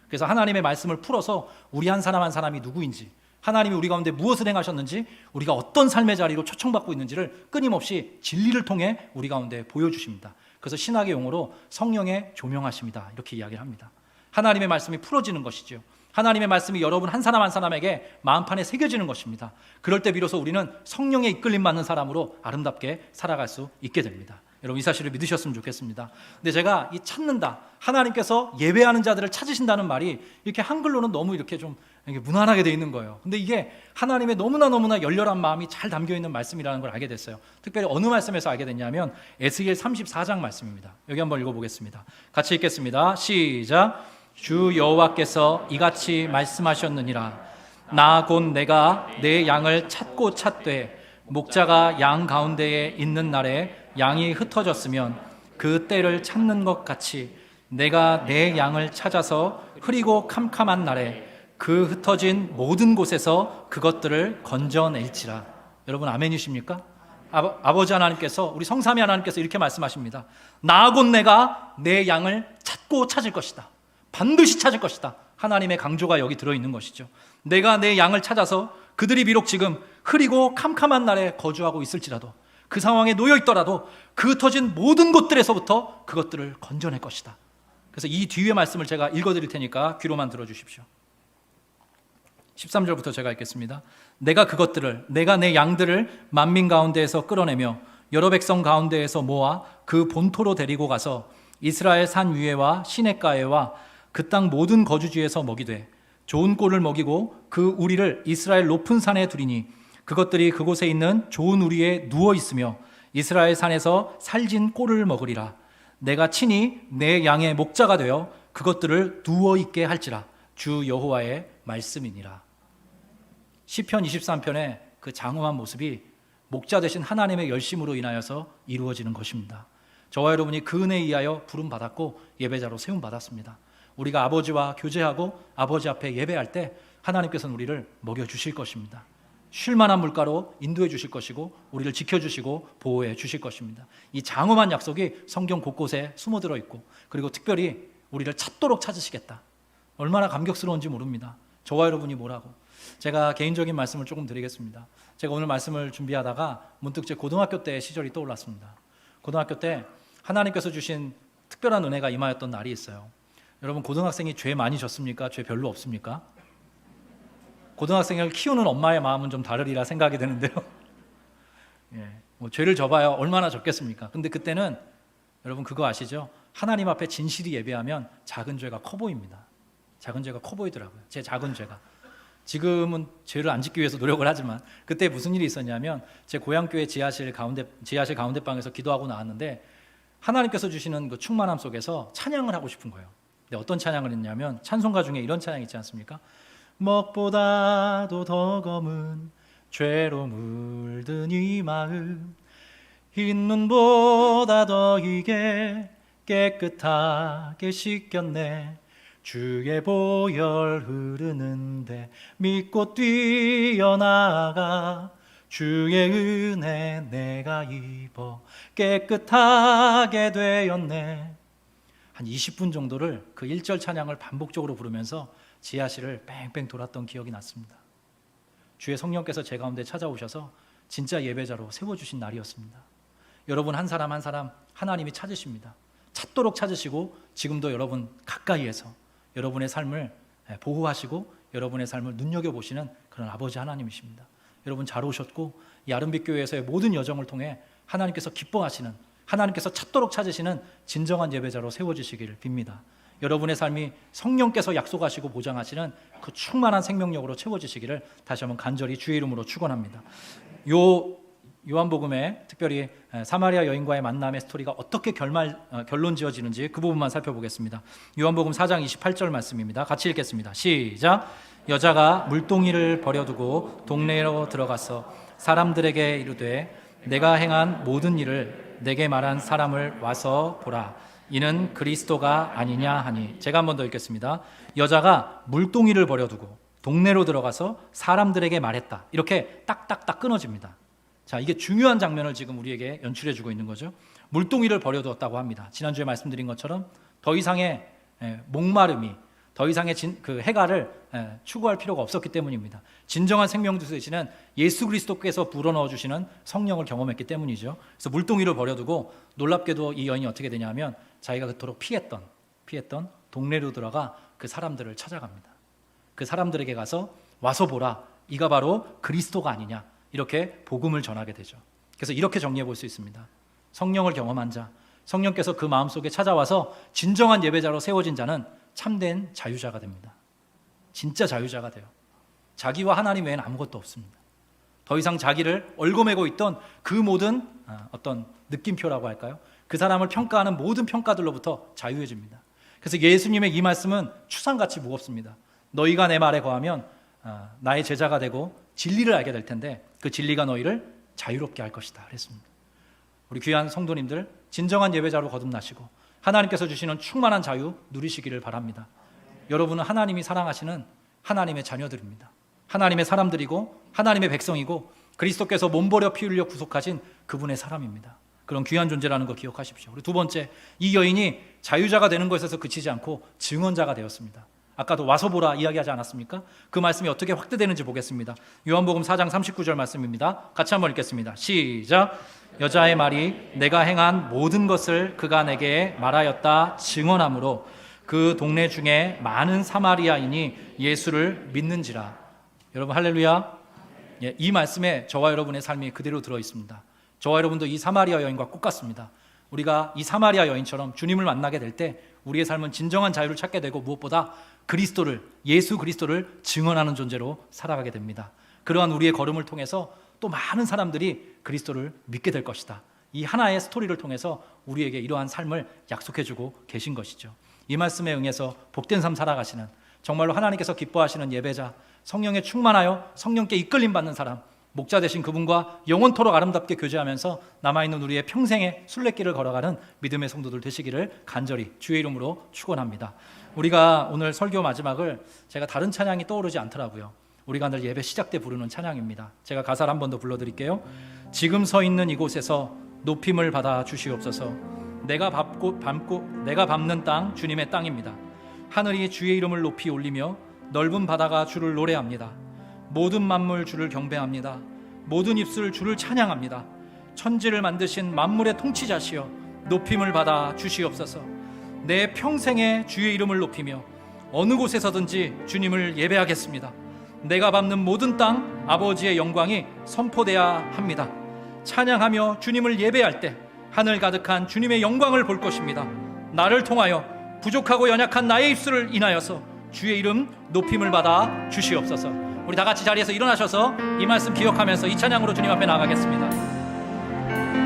그래서 하나님의 말씀을 풀어서 우리 한 사람 한 사람이 누구인지, 하나님이 우리 가운데 무엇을 행하셨는지, 우리가 어떤 삶의 자리로 초청받고 있는지를 끊임없이 진리를 통해 우리 가운데 보여주십니다. 그래서 신학의 용어로 성령의 조명하심이다 이렇게 이야기를 합니다. 하나님의 말씀이 풀어지는 것이죠. 하나님의 말씀이 여러분 한 사람 한 사람에게 마음판에 새겨지는 것입니다. 그럴 때 비로소 우리는 성령의 이끌림 받는 사람으로 아름답게 살아갈 수 있게 됩니다. 여러분 이 사실을 믿으셨으면 좋겠습니다. 근데 제가 이 찾는다, 하나님께서 예배하는 자들을 찾으신다는 말이 이렇게 한글로는 너무 이렇게 좀 무난하게 돼 있는 거예요. 근데 이게 하나님의 너무나 열렬한 마음이 잘 담겨 있는 말씀이라는 걸 알게 됐어요. 특별히 어느 말씀에서 알게 됐냐면 에스겔 34장 말씀입니다. 여기 한번 읽어보겠습니다. 같이 읽겠습니다. 시작. 주 여호와께서 이같이 말씀하셨느니라. 나 곧 내가 내 양을 찾고 찾되 목자가 양 가운데에 있는 날에 양이 흩어졌으면 그 때를 찾는 것 같이 내가 내 양을 찾아서 흐리고 캄캄한 날에 그 흩어진 모든 곳에서 그것들을 건져낼지라. 여러분 아멘이십니까? 아버지 하나님께서, 우리 성삼위 하나님께서 이렇게 말씀하십니다. 나 곧 내가 내 양을 찾고 찾을 것이다. 반드시 찾을 것이다. 하나님의 강조가 여기 들어있는 것이죠. 내가 내 양을 찾아서 그들이 비록 지금 흐리고 캄캄한 날에 거주하고 있을지라도, 그 상황에 놓여 있더라도 그 흩어진 모든 곳들에서부터 그것들을 건져낼 것이다. 그래서 이 뒤의 말씀을 제가 읽어드릴 테니까 귀로만 들어주십시오. 13절부터 제가 읽겠습니다. 내가 내 양들을 만민 가운데에서 끌어내며 여러 백성 가운데에서 모아 그 본토로 데리고 가서 이스라엘 산 위에와 시냇가에와 그 땅 모든 거주지에서 먹이되 좋은 꼴을 먹이고 그 우리를 이스라엘 높은 산에 두리니 그것들이 그곳에 있는 좋은 우리에 누워 있으며 이스라엘 산에서 살진 꼴을 먹으리라. 내가 친히 내 양의 목자가 되어 그것들을 누워 있게 할지라. 주 여호와의 말씀이니라. 시편 23편의 그 장엄한 모습이 목자 되신 하나님의 열심으로 인하여서 이루어지는 것입니다. 저와 여러분이 그 은혜에 의하여 부름 받았고 예배자로 세움 받았습니다. 우리가 아버지와 교제하고 아버지 앞에 예배할 때 하나님께서는 우리를 먹여 주실 것입니다. 쉴만한 물가로 인도해 주실 것이고 우리를 지켜주시고 보호해 주실 것입니다. 이 장엄한 약속이 성경 곳곳에 숨어들어 있고 그리고 특별히 우리를 찾도록 찾으시겠다. 얼마나 감격스러운지 모릅니다. 저와 여러분이 뭐라고. 제가 개인적인 말씀을 조금 드리겠습니다. 제가 오늘 말씀을 준비하다가 문득 제 고등학교 때 시절이 떠올랐습니다. 고등학교 때 하나님께서 주신 특별한 은혜가 임하였던 날이 있어요. 여러분, 고등학생이 죄 많이 졌습니까? 죄 별로 없습니까? 고등학생을 키우는 엄마의 마음은 좀 다르리라 생각이 되는데요. 죄를 져봐야 얼마나 졌겠습니까? 근데 그때는 여러분 그거 아시죠? 하나님 앞에 진실이 예배하면 작은 죄가 커 보입니다. 작은 죄가 커 보이더라고요. 제 작은 죄가. 지금은 죄를 안 짓기 위해서 노력을 하지만 그때 무슨 일이 있었냐면 제 고향교회 지하실 가운데방에서 기도하고 나왔는데 하나님께서 주시는 그 충만함 속에서 찬양을 하고 싶은 거예요. 근데 어떤 찬양을 했냐면 찬송가 중에 이런 찬양 있지 않습니까? 먹보다도 더 검은 죄로 물든 이 마음 흰 눈보다 더 이게 깨끗하게 씻겼네 주의 보혈 흐르는데 믿고 뛰어나가 주의 은혜 내가 입어 깨끗하게 되었네. 한 20분 정도를 그 1절 찬양을 반복적으로 부르면서 지하실을 뺑뺑 돌았던 기억이 났습니다. 주의 성령께서 제 가운데 찾아오셔서 진짜 예배자로 세워주신 날이었습니다. 여러분 한 사람 한 사람 하나님이 찾으십니다. 찾도록 찾으시고 지금도 여러분 가까이에서 여러분의 삶을 보호하시고 여러분의 삶을 눈여겨보시는 그런 아버지 하나님이십니다. 여러분 잘 오셨고 이 아름빛 교회에서의 모든 여정을 통해 하나님께서 기뻐하시는 하나님께서 찾도록 찾으시는 진정한 예배자로 세워지시기를 빕니다. 여러분의 삶이 성령께서 약속하시고 보장하시는 그 충만한 생명력으로 채워지시기를 다시 한번 간절히 주의 이름으로 축원합니다. 요한복음에 특별히 사마리아 여인과의 만남의 스토리가 어떻게 결론 지어지는지 그 부분만 살펴보겠습니다. 요한복음 4장 28절 말씀입니다. 같이 읽겠습니다. 시작. 여자가 물동이를 버려두고 동네로 들어가서 사람들에게 이르되 내가 행한 모든 일을 내게 말한 사람을 와서 보라. 이는 그리스도가 아니냐 하니. 제가 한 번 더 읽겠습니다. 여자가 물동이를 버려두고 동네로 들어가서 사람들에게 말했다. 이렇게 딱딱딱 끊어집니다. 자, 이게 중요한 장면을 지금 우리에게 연출해 주고 있는 거죠. 물동이를 버려두었다고 합니다. 지난주에 말씀드린 것처럼 더 이상의 목마름이 더 이상의 그 해가를 추구할 필요가 없었기 때문입니다. 진정한 생명 주시는 예수 그리스도께서 불어넣어 주시는 성령을 경험했기 때문이죠. 그래서 물동이를 버려두고 놀랍게도 이 여인이 어떻게 되냐면 자기가 그토록 피했던 동네로 들어가 그 사람들을 찾아갑니다. 그 사람들에게 가서 와서 보라. 이가 바로 그리스도가 아니냐. 이렇게 복음을 전하게 되죠. 그래서 이렇게 정리해 볼 수 있습니다. 성령을 경험한 자, 성령께서 그 마음속에 찾아와서 진정한 예배자로 세워진 자는 참된 자유자가 됩니다. 진짜 자유자가 돼요. 자기와 하나님 외에는 아무것도 없습니다. 더 이상 자기를 얽어매고 있던 그 모든 어떤 느낌표라고 할까요? 그 사람을 평가하는 모든 평가들로부터 자유해집니다. 그래서 예수님의 이 말씀은 추상같이 무겁습니다. 너희가 내 말에 거하면 나의 제자가 되고 진리를 알게 될 텐데 그 진리가 너희를 자유롭게 할 것이다 그랬습니다. 우리 귀한 성도님들 진정한 예배자로 거듭나시고 하나님께서 주시는 충만한 자유 누리시기를 바랍니다. 여러분은 하나님이 사랑하시는 하나님의 자녀들입니다. 하나님의 사람들이고 하나님의 백성이고 그리스도께서 몸버려 피 흘려 구속하신 그분의 사람입니다. 그런 귀한 존재라는 거 기억하십시오. 그리고 두 번째, 이 여인이 자유자가 되는 것에서 그치지 않고 증언자가 되었습니다. 아까도 와서 보라 이야기하지 않았습니까? 그 말씀이 어떻게 확대되는지 보겠습니다. 요한복음 4장 39절 말씀입니다. 같이 한번 읽겠습니다. 시작. 여자의 말이 내가 행한 모든 것을 그가 내게 말하였다 증언하므로 그 동네 중에 많은 사마리아인이 예수를 믿는지라. 여러분 할렐루야. 예, 이 말씀에 저와 여러분의 삶이 그대로 들어 있습니다. 저와 여러분도 이 사마리아 여인과 똑같습니다. 우리가 이 사마리아 여인처럼 주님을 만나게 될 때 우리의 삶은 진정한 자유를 찾게 되고 무엇보다 그리스도를, 예수 그리스도를 증언하는 존재로 살아가게 됩니다. 그러한 우리의 걸음을 통해서 또 많은 사람들이 그리스도를 믿게 될 것이다. 이 하나의 스토리를 통해서 우리에게 이러한 삶을 약속해주고 계신 것이죠. 이 말씀에 응해서 복된 삶 살아가시는, 정말로 하나님께서 기뻐하시는 예배자, 성령에 충만하여 성령께 이끌림 받는 사람, 목자 되신 그분과 영원토록 아름답게 교제하면서 남아있는 우리의 평생의 순례길을 걸어가는 믿음의 성도들 되시기를 간절히 주의 이름으로 축원합니다. 우리가 오늘 설교 마지막을 제가 다른 찬양이 떠오르지 않더라고요. 우리가 늘 예배 시작 때 부르는 찬양입니다. 제가 가사를 한 번 더 불러드릴게요. 지금 서 있는 이곳에서 높임을 받아 주시옵소서. 내가 밟는 땅 주님의 땅입니다. 하늘이 주의 이름을 높이 올리며 넓은 바다가 주를 노래합니다. 모든 만물 주를 경배합니다. 모든 입술 주를 찬양합니다. 천지를 만드신 만물의 통치자시여 높임을 받아 주시옵소서. 내 평생에 주의 이름을 높이며 어느 곳에서든지 주님을 예배하겠습니다. 내가 밟는 모든 땅 아버지의 영광이 선포돼야 합니다. 찬양하며 주님을 예배할 때 하늘 가득한 주님의 영광을 볼 것입니다. 나를 통하여 부족하고 연약한 나의 입술을 인하여서 주의 이름 높임을 받아 주시옵소서. 우리 다 같이 자리에서 일어나셔서 이 말씀 기억하면서 이 찬양으로 주님 앞에 나가겠습니다.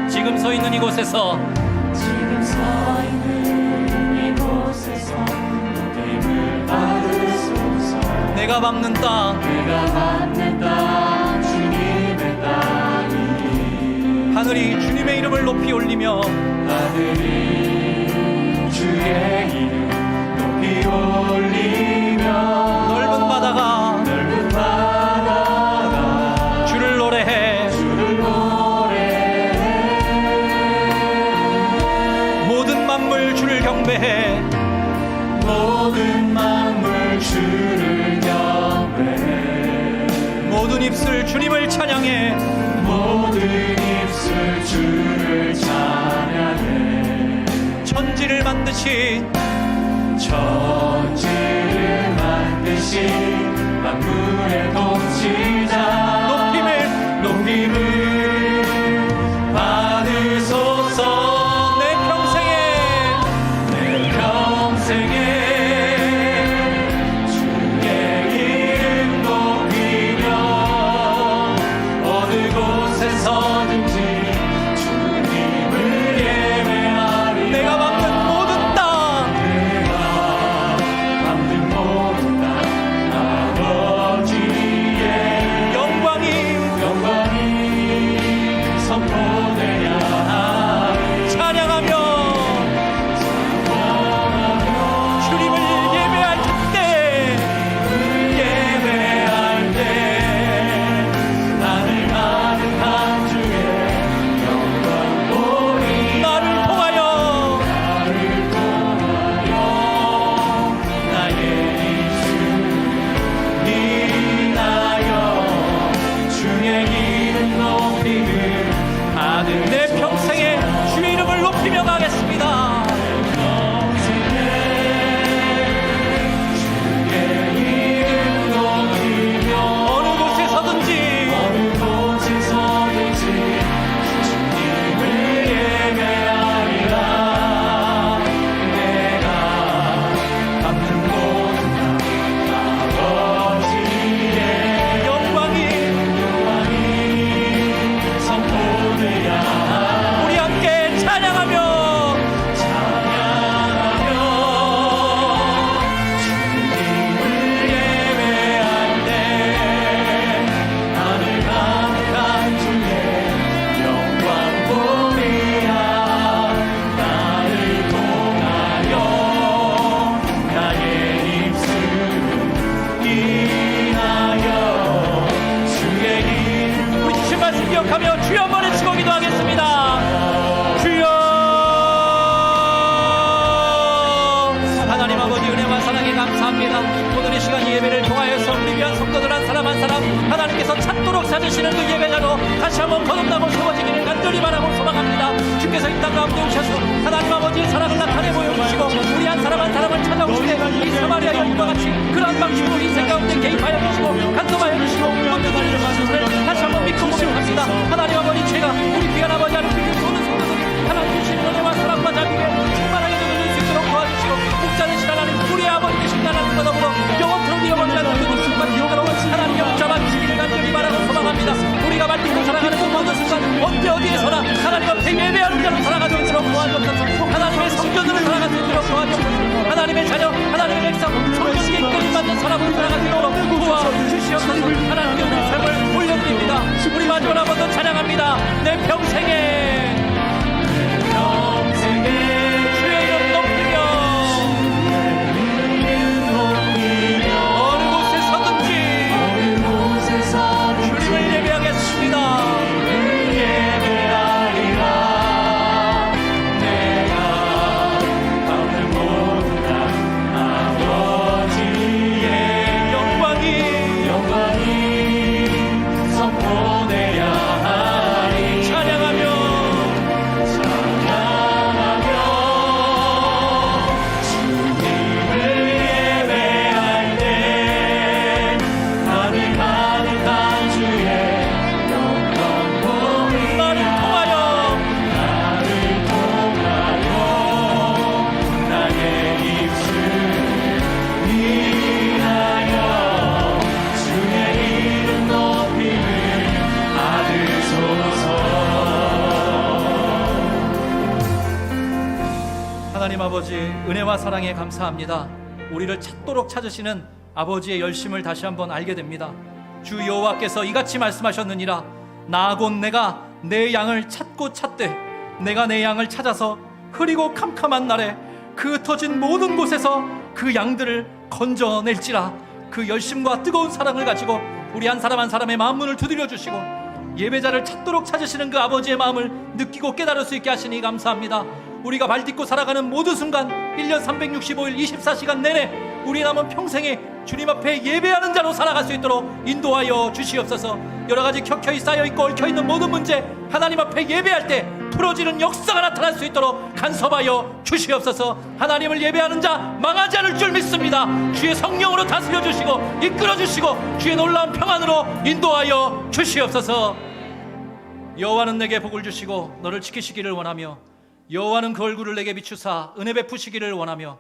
지금 서 있는 이곳에서 높임을 받으소서. 내가 밟는 땅 주님의 땅이 하늘이 주님의 이름을 높이 올리며 하늘이 주의 이름 높이 올리며 넓은 바다가 주를 노래해 모든 만물 주를 경배해 모든 만물 주를 경배해 모든 입술 주님을 찬양해 모든 입술 주를 찬양해 천지를 만드신 만물의 통치자 높임을 받으소서. 내 평생에 주의 이름 높이며 어느 곳에서든지 주님을 예배하리. 내가 밟는 모든 땅 하나님께서 찾도록 찾으시는 그 예배자로 다시 한번 거듭나고 세워지기를 간절히 바라고 소망합니다. 주께서 이 땅 가운데 오셔서 하나님 아버지의 사랑을 나타내 보여주시고 우리 한 사람 한 사람을 찾아오시되 이 사마리아 여인과 같이 그러한 방식으로 인생 가운데 개입하여 주시고 간섭하여 주시고 앞에 예배하는 자로 살아갈 수 있도록 도와주옵소서. 하나님의 성전으로 살아갈 수 있도록 도와주옵소서. 하나님의 자녀, 하나님의 백성, 성령께 이끌림 받는 사람으로 살아갈 수 있도록 도와주시옵소서. 하나님께 우리 삶을 올려드립니다. 우리 마지막으로 한 번 더 찬양합니다. 내 평생에 주의 이름 높이며 어느 곳에서든지 주님을 예배하겠습니다. 하나님 아버지, 은혜와 사랑에 감사합니다. 우리를 찾도록 찾으시는 아버지의 열심을 다시 한번 알게 됩니다. 주 여호와께서 이같이 말씀하셨느니라. 나 곧 내가 내 양을 찾고 찾되 내가 내 양을 찾아서 흐리고 캄캄한 날에 그 흩어진 모든 곳에서 그 양들을 건져낼지라. 그 열심과 뜨거운 사랑을 가지고 우리 한 사람 한 사람의 마음 문을 두드려 주시고 예배자를 찾도록 찾으시는 그 아버지의 마음을 느끼고 깨달을 수 있게 하시니 감사합니다. 우리가 발 딛고 살아가는 모든 순간 1년 365일 24시간 내내 우리 남은 평생에 주님 앞에 예배하는 자로 살아갈 수 있도록 인도하여 주시옵소서. 여러가지 켜켜이 쌓여있고 얽혀있는 모든 문제 하나님 앞에 예배할 때 풀어지는 역사가 나타날 수 있도록 간섭하여 주시옵소서. 하나님을 예배하는 자 망하지 않을 줄 믿습니다. 주의 성령으로 다스려 주시고 이끌어 주시고 주의 놀라운 평안으로 인도하여 주시옵소서. 여호와는 내게 복을 주시고 너를 지키시기를 원하며 여호와는 그 얼굴을 내게 비추사 은혜 베푸시기를 원하며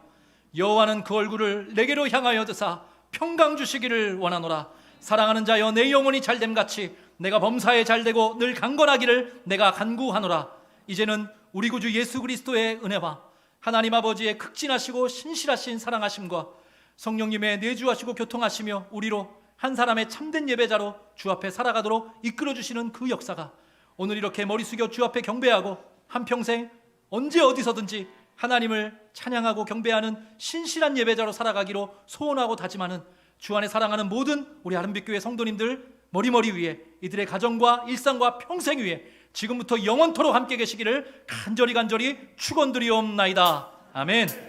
여호와는 그 얼굴을 내게로 향하여 드사 평강 주시기를 원하노라. 사랑하는 자여 내 영혼이 잘됨같이 내가 범사에 잘되고 늘 강건하기를 내가 간구하노라. 이제는 우리 구주 예수 그리스도의 은혜와 하나님 아버지의 극진하시고 신실하신 사랑하심과 성령님의 내주하시고 교통하시며 우리로 한 사람의 참된 예배자로 주 앞에 살아가도록 이끌어주시는 그 역사가 오늘 이렇게 머리 숙여 주 앞에 경배하고 한평생 언제 어디서든지 하나님을 찬양하고 경배하는 신실한 예배자로 살아가기로 소원하고 다짐하는 주 안에 사랑하는 모든 우리 아름빛교회 성도님들 머리머리 위에 이들의 가정과 일상과 평생 위에 지금부터 영원토록 함께 계시기를 간절히 축원드리옵나이다. 아멘.